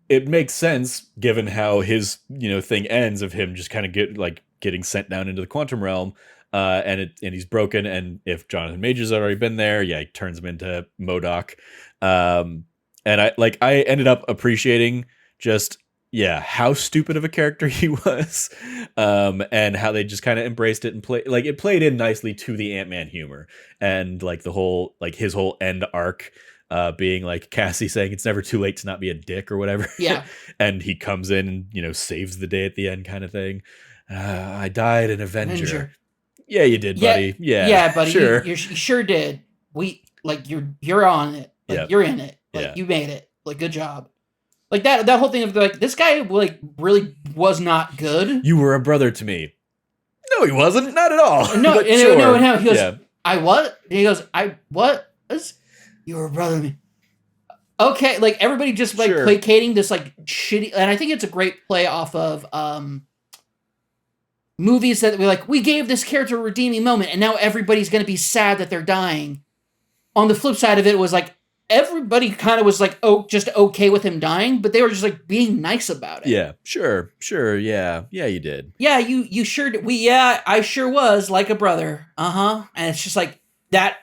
it makes sense given how his thing ends of him just kind of getting sent down into the quantum realm, and he's broken. And if Jonathan Majors had already been there, yeah, he turns him into MODOK. And I ended up appreciating just how stupid of a character he was, and how they just kind of embraced it and it played in nicely to the Ant-Man humor, and like the whole his whole end arc being like Cassie saying it's never too late to not be a dick or whatever. Yeah. And he comes in and saves the day at the end kind of thing. I died an Avenger. Yeah, you did, buddy. Yeah, buddy. Sure. You sure did. You're on it. You're in it. You made it. Good job. Like that whole thing of like, this guy really was not good. You were a brother to me. No, he wasn't. Not at all. No, sure. No. He goes, I what? And he goes, I what? You were a brother to me. Okay, like everybody just like Sure. placating this like shitty, and I think it's a great play off of movies that we gave this character a redeeming moment, and now everybody's gonna be sad that they're dying. On the flip side of it was like everybody kind of was like, oh, just okay with him dying, but they were just like being nice about it. Yeah, sure, yeah, you did. Yeah, you sure did. I sure was like a brother. And it's just like that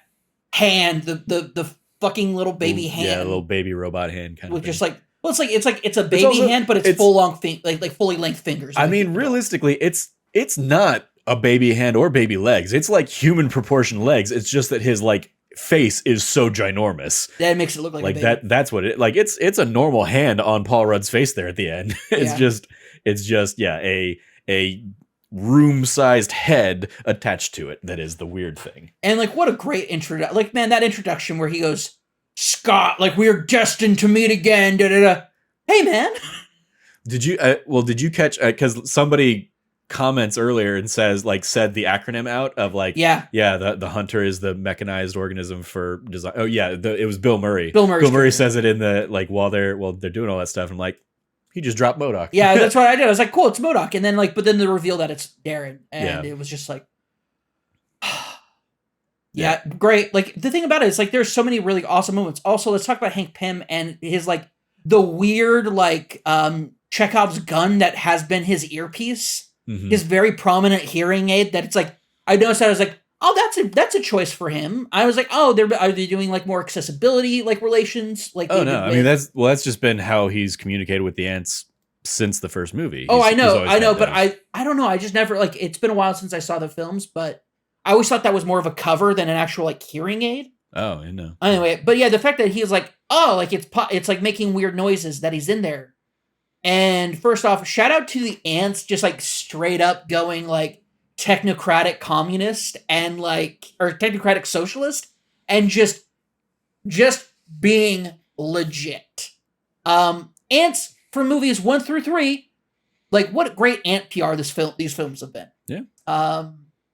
hand, the fucking little baby hand, yeah, little baby robot hand kind of thing. Just like, well, it's a baby hand, but it's full long like fully length fingers. I mean, realistically, it's not a baby hand or baby legs. It's like human proportion legs. It's just that his like face is so ginormous that makes it look like a baby. that's what it like. It's a normal hand on Paul Rudd's face there at the end. It's just a room-sized head attached to it that is the weird thing. And like, what a great introduction! Like, man, that introduction where he goes, Scott, like we're destined to meet again. Da da da. Hey, man. Did you catch? Because somebody comments earlier and said the acronym out of like the hunter is the mechanized organism for design. Oh yeah, it was Bill Murray. Bill Murray says it in the like while they're doing all that stuff. I'm like, he just dropped MODOK. Yeah, that's what I did. I was like, cool, it's MODOK, and then but then the reveal that it's Darren, and it was just like, yeah, great. Like the thing about it is like there's so many really awesome moments. Also, let's talk about Hank Pym and his like the weird like Chekhov's gun that has been his earpiece. Mm-hmm. His very prominent hearing aid that it's like, I noticed that I was like, oh, that's a choice for him. I was like, oh, are they doing like more accessibility, like relations? Like, oh no, I mean, that's just been how he's communicated with the ants since the first movie. I know, but I don't know. I just never like, it's been a while since I saw the films, but I always thought that was more of a cover than an actual like hearing aid. Oh, I know. Anyway, but yeah, the fact that he's like, oh, like it's like making weird noises that he's in there. And first off, shout out to the ants just like straight up going like technocratic communist and like, or technocratic socialist and just being legit. Ants for movies 1 through 3, like what great ant PR these films have been. Yeah.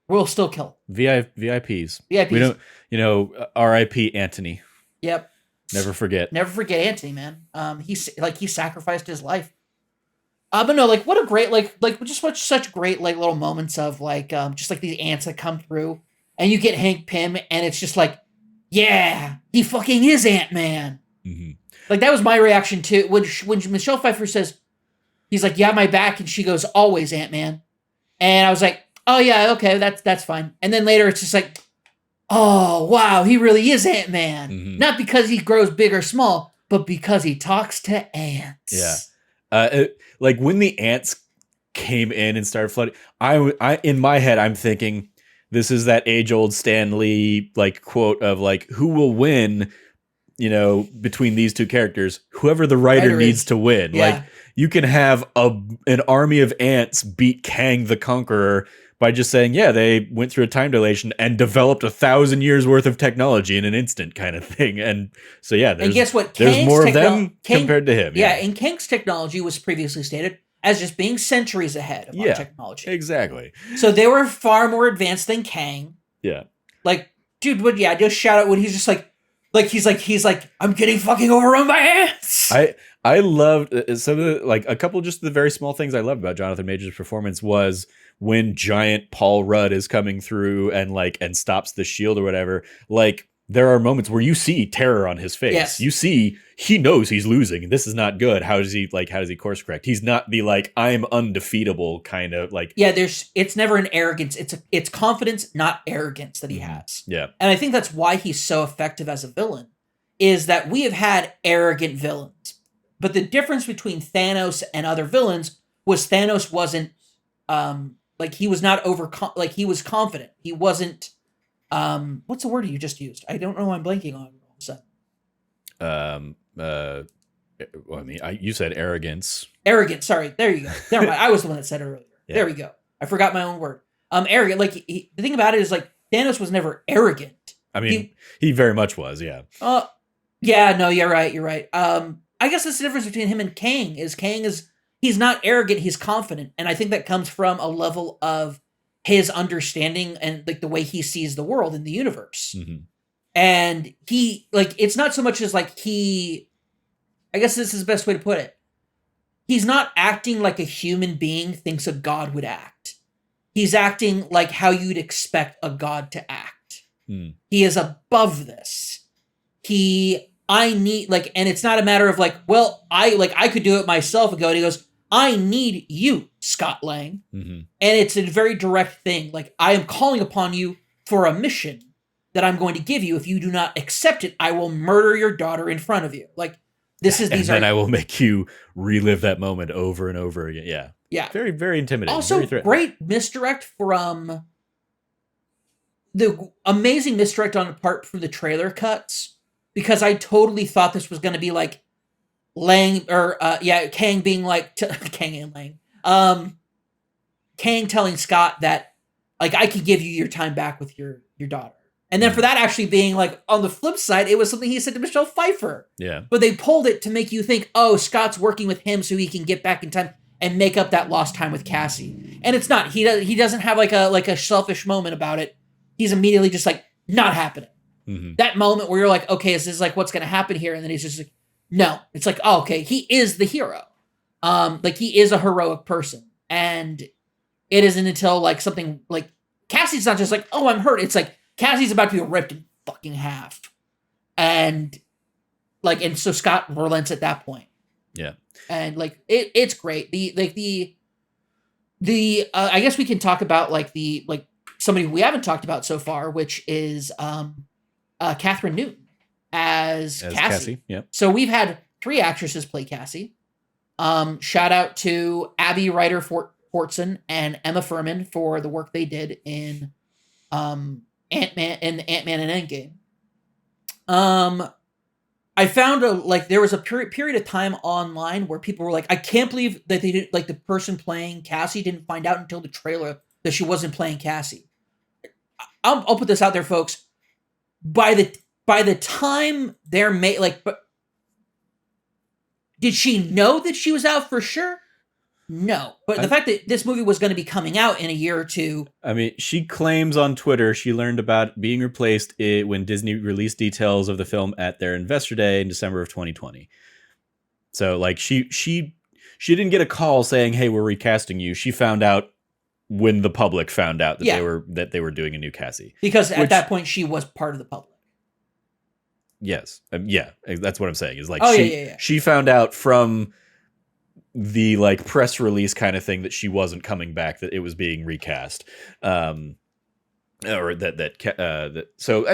We'll still kill VIPs. We don't, R.I.P. Anthony. Yep. Never forget Anthony, man. He sacrificed his life. But no, like what a great like just such great like little moments of like just like these ants that come through, and you get Hank Pym, and it's just like, yeah, he fucking is Ant-Man. Mm-hmm. Like that was my reaction to when Michelle Pfeiffer says, he's like, yeah, my back, and she goes, always Ant-Man, and I was like, oh yeah, okay, that's fine. And then later it's just like, oh wow, he really is Ant-Man, mm-hmm. Not because he grows big or small, but because he talks to ants. Yeah. Like when the ants came in and started flooding, I in my head I'm thinking this is that age-old Stan Lee like quote of like, who will win, between these two characters? Whoever the writer needs to win. Yeah. Like you can have an army of ants beat Kang the Conqueror by just saying, yeah, they went through a time dilation and developed 1,000 years worth of technology in an instant kind of thing. And so, yeah, and guess what? There's more of them compared to him. Yeah, and Kang's technology was previously stated as just being centuries ahead of our technology. Exactly. So they were far more advanced than Kang. Yeah. Like, dude, but yeah, just shout out when he's just he's like, I'm getting fucking overrun by ants. I loved some of the, like a couple just the very small things I loved about Jonathan Majors' performance was when giant Paul Rudd is coming through and stops the shield or whatever. Like there are moments where you see terror on his face. Yes. You see he knows he's losing and this is not good. How does he course correct? He's not the like I'm undefeatable kind of like. Yeah, it's never an arrogance. It's confidence, not arrogance that he has. Yeah. And I think that's why he's so effective as a villain, is that we have had arrogant villains. But the difference between Thanos and other villains was Thanos wasn't he was not he was confident. He wasn't what's the word you just used? I don't know why I'm blanking on all of a sudden. Well, I mean, you said arrogance. Arrogant, sorry. There you go. Never mind. I was the one that said it earlier. Yeah. There we go. I forgot my own word. Arrogant. Like the thing about it is like Thanos was never arrogant. I mean, he very much was, yeah. Yeah, no, you're right. I guess that's the difference between him and Kang is he's not arrogant, he's confident. And I think that comes from a level of his understanding and like the way he sees the world in the universe. Mm-hmm. And he, like, it's not so much as like I guess this is the best way to put it. He's not acting like a human being thinks a god would act. He's acting like how you'd expect a god to act. He is above this. I need, like, and it's not a matter of like, well, I could do it myself and go, and he goes, I need you, Scott Lang. And it's a very direct thing. Like, I am calling upon you for a mission that I'm going to give you. If you do not accept it, I will murder your daughter in front of you. Like, then I will make you relive that moment over and over again. Yeah. Yeah. Very, very intimidating. Also, very great misdirect from the amazing misdirect on apart from the trailer cuts, because I totally thought this was going to be like Lang or Kang being like Kang and Lang, Kang telling Scott that like I can give you your time back with your daughter, and then for that actually being like on the flip side, it was something he said to Michelle Pfeiffer. Yeah, but they pulled it to make you think, oh, Scott's working with him so he can get back in time and make up that lost time with Cassie, and it's not. He doesn't have like a selfish moment about it. He's immediately just like, not happening. That moment where you're like, okay, is this like what's going to happen here? And then he's just like, no. It's like, oh, okay, he is the hero. Like he is a heroic person. And it isn't until like something like Cassie's not just like, oh, I'm hurt. It's like Cassie's about to be ripped in fucking half. And so Scott relents at that point. Yeah. And like, it's great. I guess we can talk about somebody we haven't talked about so far, which is Catherine Newton as Cassie. Yep. So we've had 3 actresses play Cassie. Shout out to Abby Ryder Fortson and Emma Furman for the work they did in Ant-Man and Endgame. I found there was a period of time online where people were like, I can't believe that they didn't, like, the person playing Cassie didn't find out until the trailer that she wasn't playing Cassie. I'll put this out there, folks. By the time they're made, did she know that she was out for sure? No. But the fact that this movie was going to be coming out in a year or two. I mean, she claims on Twitter she learned about being replaced when Disney released details of the film at their Investor Day in December of 2020. So, like, she didn't get a call saying, "Hey, we're recasting you." She found out when the public found out that they were doing a new Cassie. Because at that point, she was part of the public. Yes. Yeah, that's what I'm saying. Is like she found out from the like press release kind of thing that she wasn't coming back, that it was being recast. So I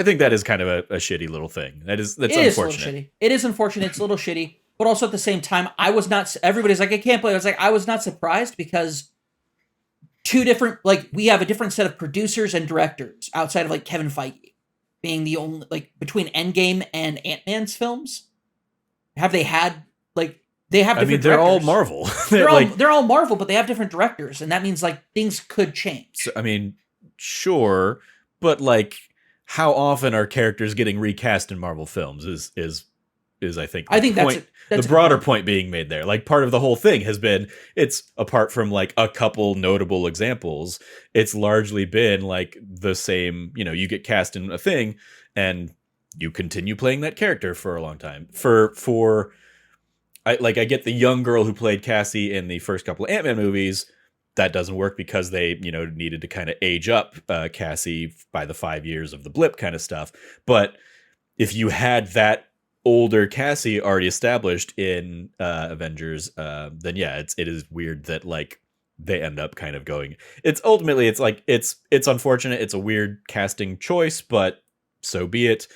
think that is kind of a shitty little thing. That's unfortunate. It is unfortunate. It's a little shitty. But also at the same time, everybody's like, I can't believe it. I was like, I was not surprised because we have a different set of producers and directors outside of like Kevin Feige being the only, like, between Endgame and Ant-Man's films. Have they had they have different they're directors. all Marvel. they're all Marvel, but they have different directors, and that means like things could change. So, I mean, sure, but like how often are characters getting recast in Marvel films is I think that's the broader point being made there. Like, part of the whole thing has been, it's apart from like a couple notable examples, it's largely been like the same, you get cast in a thing and you continue playing that character for a long time. I get the young girl who played Cassie in the first couple of Ant-Man movies. That doesn't work because they, needed to kind of age up Cassie by the 5 years of the blip kind of stuff. But if you had that older Cassie already established in Avengers, then yeah, it is weird that like they end up kind of going. It's unfortunate. It's a weird casting choice, but so be it.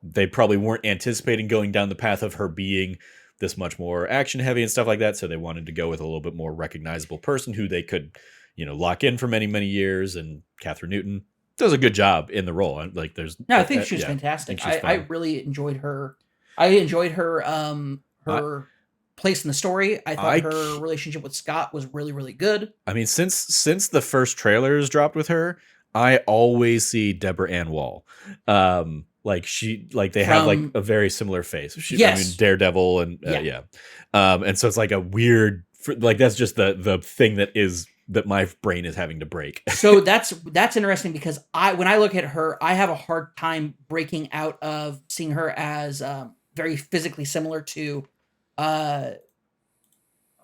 They probably weren't anticipating going down the path of her being this much more action heavy and stuff like that. So they wanted to go with a little bit more recognizable person who they could, lock in for many, many years. And Catherine Newton does a good job in the role. Like, I think she was fantastic. I really enjoyed her. I enjoyed her place in the story. I thought her relationship with Scott was really, really good. I mean, since the first trailers dropped with her, I always see Deborah Ann Wall. They have like a very similar face. Yes. Daredevil and and so it's like a weird, like, that's just the thing that is that my brain is having to break. So that's interesting because when I look at her, I have a hard time breaking out of seeing her as very physically similar to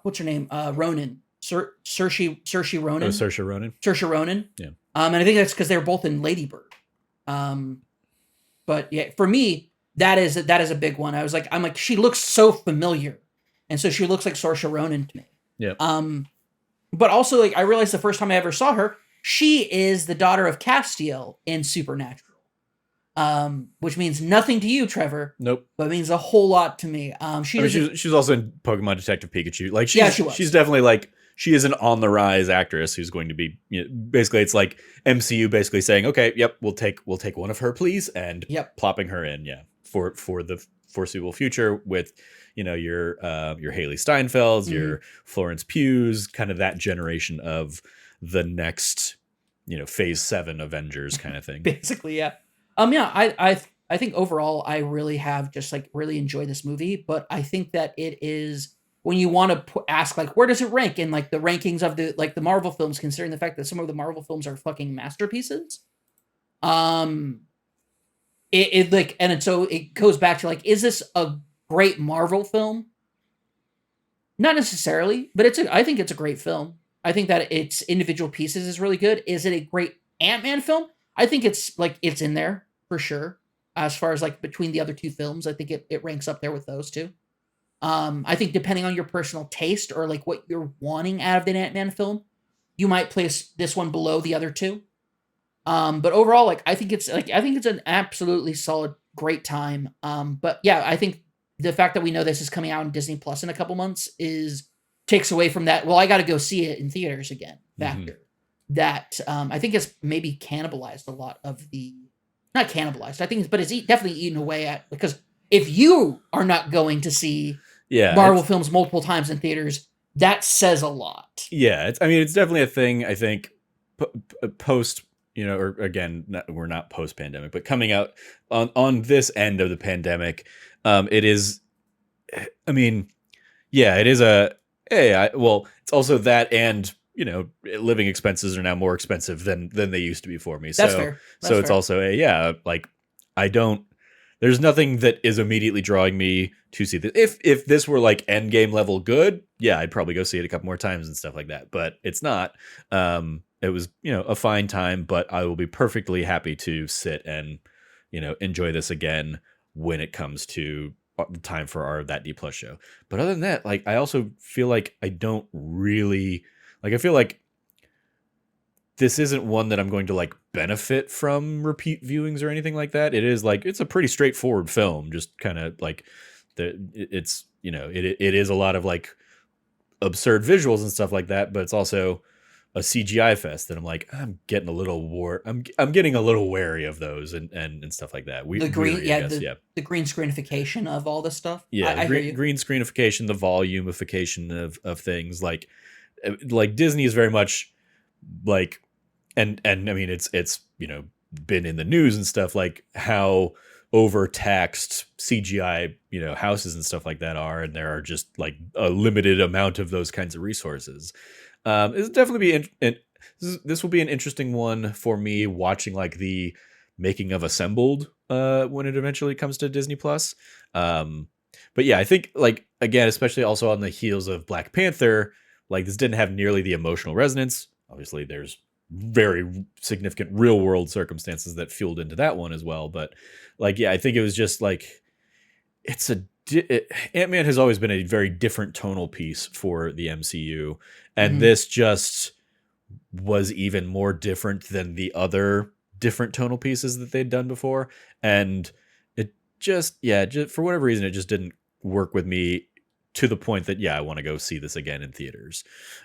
what's her name? Ronan. Saoirse Ronan. Oh, Saoirse Ronan. Saoirse Ronan. Yeah. And I think that's because they're both in Lady Bird. But yeah, for me, that is a big one. I'm like, she looks so familiar, and so she looks like Saoirse Ronan to me. Yeah. But also, like, I realized the first time I ever saw her, she is the daughter of Castiel in Supernatural. Which means nothing to you, Trevor. Nope. But it means a whole lot to me. She's also in Pokemon Detective Pikachu. Like, she was. She's definitely like, she is an on the rise actress who's going to be, basically it's like MCU basically saying, okay, yep, we'll take one of her, please, and plopping her in, for the foreseeable future with, your Haley Steinfelds, your Florence Pughs, kind of that generation of the next, phase 7 Avengers kind of thing. Basically, yeah. I think overall I really have just like really enjoyed this movie, but I think that it is, when you want to ask like where does it rank in like the rankings of the Marvel films, considering the fact that some of the Marvel films are fucking masterpieces. So it goes back to like, is this a great Marvel film? Not necessarily, but I think it's a great film. I think that its individual pieces is really good. Is it a great Ant-Man film? I think it's in there for sure. As far as like between the other two films, I think it ranks up there with those two. I think depending on your personal taste or like what you're wanting out of the Ant-Man film, you might place this one below the other two. But overall, like I think it's an absolutely solid, great time. But yeah, I think the fact that we know this is coming out on Disney Plus in a couple months takes away from that. Well, I got to go see it in theaters again factor. That I think it's maybe cannibalized a lot of the, not cannibalized. I think, but it's definitely eaten away at, because if you are not going to see Marvel films multiple times in theaters, that says a lot. Yeah, it's definitely a thing. I think post, or again, we're not post pandemic, but coming out on this end of the pandemic, it is. I mean, yeah, it is it's also that, and living expenses are now more expensive than they used to be for me. That's fair. So it's also like there's nothing that is immediately drawing me to see this. If this were like Endgame level good, yeah, I'd probably go see it a couple more times and stuff like that. But it's not. It was, a fine time, but I will be perfectly happy to sit and, enjoy this again when it comes to time for our That D Plus show. But other than that, like, I also feel like I don't really, like, I feel like this isn't one that I'm going to like benefit from repeat viewings or anything like that. It is like, it's a pretty straightforward film, just kind of like it is a lot of like absurd visuals and stuff like that, but it's also a CGI fest that I'm like, I'm getting a little wary of those and stuff like that. The green screenification of all this stuff. Yeah, I hear you. Green screenification, the volumification of things like Disney is very much like, and I mean it's been in the news and stuff, like how overtaxed CGI houses and stuff like that are, and there are just like a limited amount of those kinds of resources. It's definitely this will be an interesting one for me, watching like the making of Assembled when it eventually comes to Disney Plus. But yeah, I think like, again, especially also on the heels of Black Panther, like this didn't have nearly the emotional resonance. Obviously there's very significant real world circumstances that fueled into that one as well. But like, yeah, I think it was just like, Ant-Man has always been a very different tonal piece for the MCU. And this just was even more different than the other different tonal pieces that they'd done before. And it just for whatever reason, it just didn't work with me to the point that, I want to go see this again in theaters.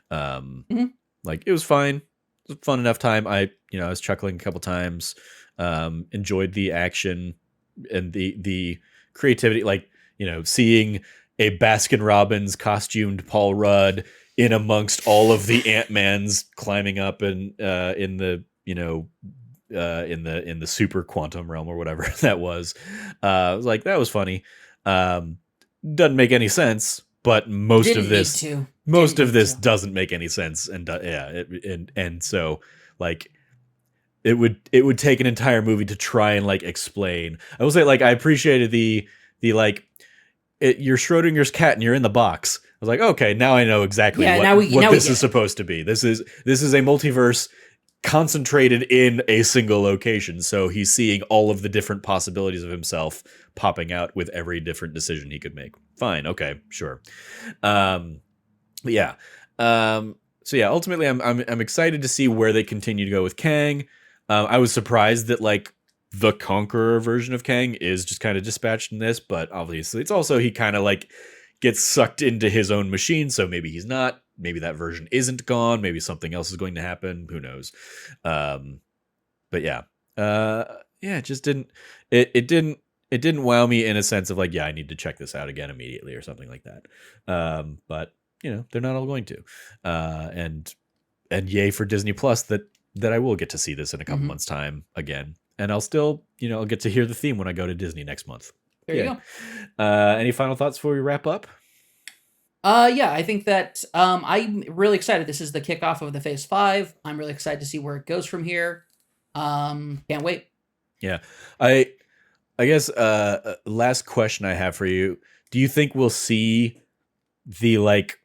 Like it was fine. It was a fun enough time. I was chuckling a couple times, enjoyed the action and the creativity, like, seeing a Baskin Robbins costumed Paul Rudd in amongst all of the Ant-Mans climbing up in the super quantum realm or whatever that was. I was like, that was funny. Doesn't make any sense, but most of Didn't this need to. most Didn't of need this to. doesn't make any sense, and and so like it would take an entire movie to try and like explain. I will say, like, I appreciated the like you're Schrodinger's cat and you're in the box. I was like, okay, now I know exactly Yeah, what now we this get is it. supposed to be. This is a multiverse concentrated in a single location. So he's seeing all of the different possibilities of himself popping out with every different decision he could make. Fine, okay, sure. But yeah. So yeah, ultimately I'm excited to see where they continue to go with Kang. I was surprised that like the Conqueror version of Kang is just kind of dispatched in this, but obviously it's also he kind of like gets sucked into his own machine, so maybe he's not. Maybe that version isn't gone. Maybe something else is going to happen. Who knows? But yeah, yeah, it just didn't. It didn't wow me in a sense of like, yeah, I need to check this out again immediately or something like that. But you know, they're not all going to. And yay for Disney Plus that I will get to see this in a couple months' time again, and I'll still, you know, I'll get to hear the theme when I go to Disney next month. There you go. Any final thoughts before we wrap up? Yeah, I think that I'm really excited. This is the kickoff of the Phase 5. I'm really excited to see where it goes from here. Can't wait. Yeah. I guess last question I have for you. Do you think we'll see the like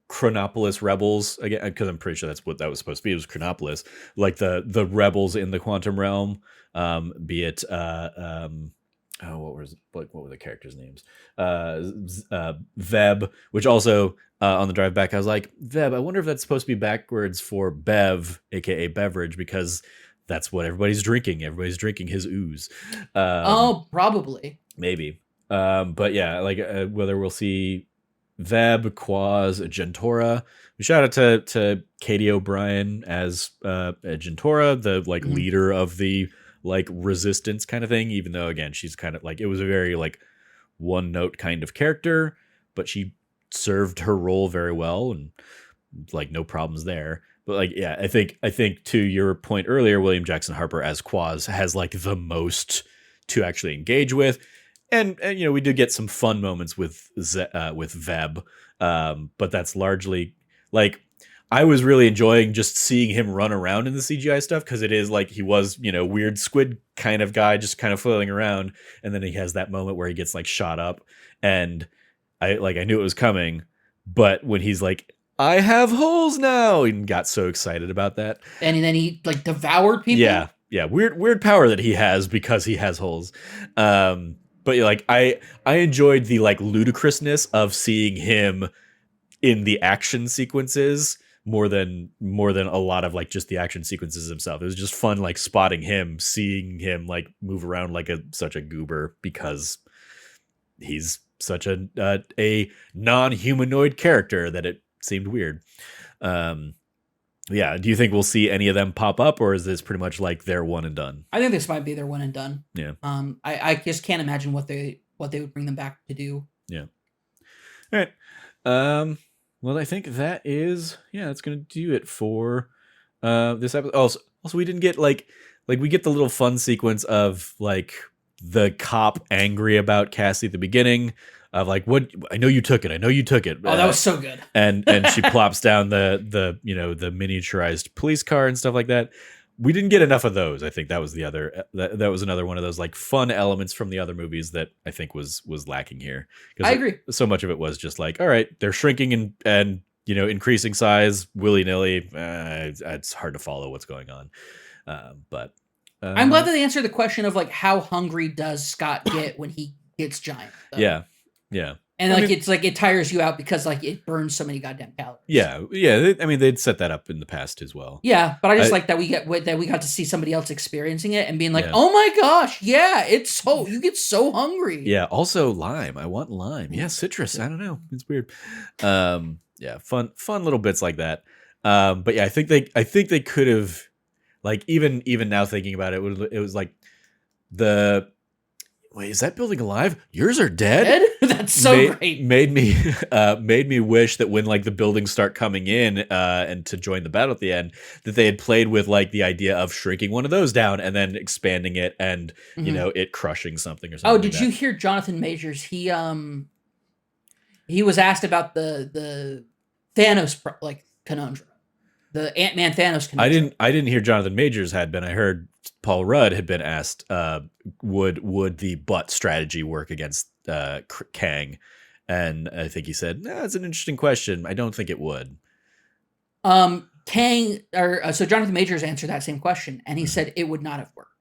Chronopolis rebels again? Because I'm pretty sure that's what that was supposed to be. It was Chronopolis, like the rebels in the quantum realm. Be it what were the characters' names? Veb, which also on the drive back, I was like, Veb. I wonder if that's supposed to be backwards for Bev, aka beverage, because that's what everybody's drinking. Everybody's drinking his ooze. Probably. Maybe. But yeah, like whether we'll see Veb, Quaz, Gentora. Shout out to Katie O'Brien as Gentora, the like leader of the like resistance kind of thing, even though again she's kind of like, it was a very like one note kind of character, but she served her role very well and like no problems there. But like, yeah, I think to your point earlier, William Jackson Harper as Quaz has like the most to actually engage with. And you know, we did get some fun moments with Veb, but that's largely like, I was really enjoying just seeing him run around in the CGI stuff, because it is like he was, you know, weird squid kind of guy just kind of flailing around, and then he has that moment where he gets like shot up, and I knew it was coming, but when he's like, I have holes now, and got so excited about that, and then he like devoured people. Yeah, weird power that he has because he has holes. But like I enjoyed the like ludicrousness of seeing him in the action sequences more than a lot of like just the action sequences himself. It was just fun like spotting him, seeing him like move around like such a goober, because he's such a non-humanoid character that it seemed weird. Yeah, do you think we'll see any of them pop up, or is this pretty much like their one and done? I think this might be their one and done. Yeah. I just can't imagine what they would bring them back to do. Yeah. All right. Well, I think that's going to do it for this episode. Also, we didn't get like we get the little fun sequence of like the cop angry about Cassie at the beginning of like, what, I know you took it. Oh, that was so good. and she plops down the you know, the miniaturized police car and stuff like that. We didn't get enough of those. I think that was the other that was another one of those like fun elements from the other movies that I think was lacking here. I agree. So much of it was just like, all right, they're shrinking and you know, increasing size willy-nilly. It's hard to follow what's going on. But I'm glad that they answered the question of like, how hungry does Scott get when he gets giant? Though. Yeah. And like, it's like, it tires you out because like it burns so many goddamn calories. Yeah. I mean, they'd set that up in the past as well. Yeah, but I just like that we got to see somebody else experiencing it and being like, Yeah. oh my gosh, yeah, it's so, you get so hungry. Yeah. Also lime. I want lime. Yeah. Citrus. I don't know. It's weird. Yeah. Fun little bits like that. But yeah, I think they could have, like, even now thinking about it, it was like wait, is that building alive? Yours are dead? That's so great. Made me wish that when like the buildings start coming in and to join the battle at the end, that they had played with like the idea of shrinking one of those down and then expanding it and you know, it crushing something or something. Oh, did you hear Jonathan Majors? He He was asked about the Thanos conundrum, the Ant-Man Thanos conundrum. I didn't hear Jonathan Majors had been. I heard Paul Rudd had been asked, would the butt strategy work against Kang? And I think he said, that's an interesting question. I don't think it would. So Jonathan Majors answered that same question, and he said it would not have worked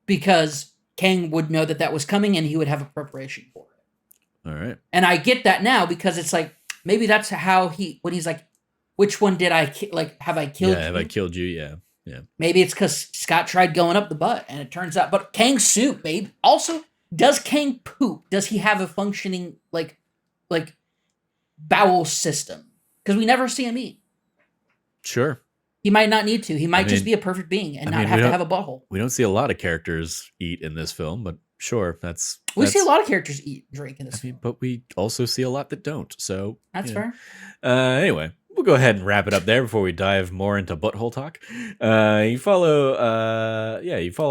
because Kang would know that was coming, and he would have a preparation for it. All right. And I get that now because it's like maybe that's how when he's like, which one did I have I killed? Yeah, have I killed you? Yeah, yeah. Maybe it's because Scott tried going up the butt, and it turns out. But Kang's soup, babe. Also, does Kang poop? Does he have a functioning like bowel system? Because we never see him eat. Sure. He might not need to. He might just be a perfect being and not have to have a butthole. We don't see a lot of characters eat in this film, but sure, we see a lot of characters eat and drink in this film. But we also see a lot that don't. So that's fair. Anyway, we'll go ahead and wrap it up there before we dive more into butthole talk. You follow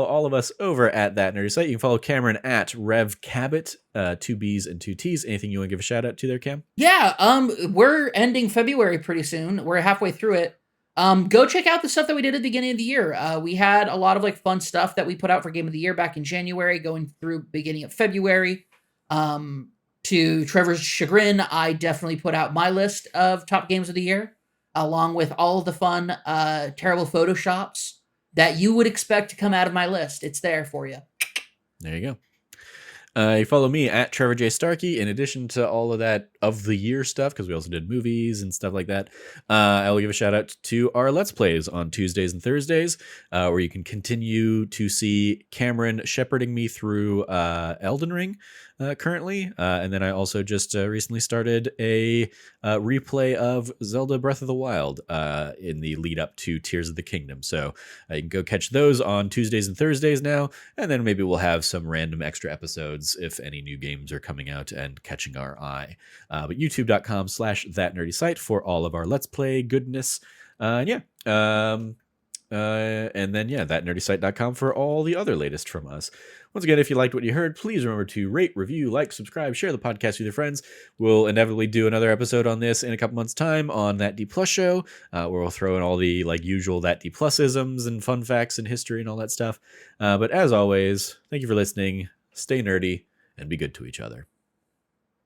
all of us over at That Nerdy Site. You can follow Cameron at Rev Cabot, 2 B's and 2 T's. Anything you want to give a shout out to there, Cam? Yeah, we're ending February pretty soon. We're halfway through it. Go check out the stuff that we did at the beginning of the year. We had a lot of fun stuff that we put out for Game of the Year back in January, going through beginning of February. To Trevor's chagrin, I definitely put out my list of top games of the year, along with all of the fun, terrible Photoshops that you would expect to come out of my list. It's there for you. There you go. You follow me at Trevor J. Starkey. In addition to all of that of the year stuff, because we also did movies and stuff like that, I will give a shout out to our Let's Plays on Tuesdays and Thursdays, where you can continue to see Cameron shepherding me through Elden Ring currently. And then I also just recently started a replay of Zelda Breath of the Wild in the lead up to Tears of the Kingdom. So you can go catch those on Tuesdays and Thursdays now, and then maybe we'll have some random extra episodes if any new games are coming out and catching our eye. But youtube.com/thatnerdysite for all of our Let's Play goodness. And then thatnerdysite.com for all the other latest from us. Once again, if you liked what you heard, please remember to rate, review, like, subscribe, share the podcast with your friends. We'll inevitably do another episode on this in a couple months' time on That D Plus show, where we'll throw in all the usual That D Plus-isms and fun facts and history and all that stuff. But as always, thank you for listening. Stay nerdy and be good to each other.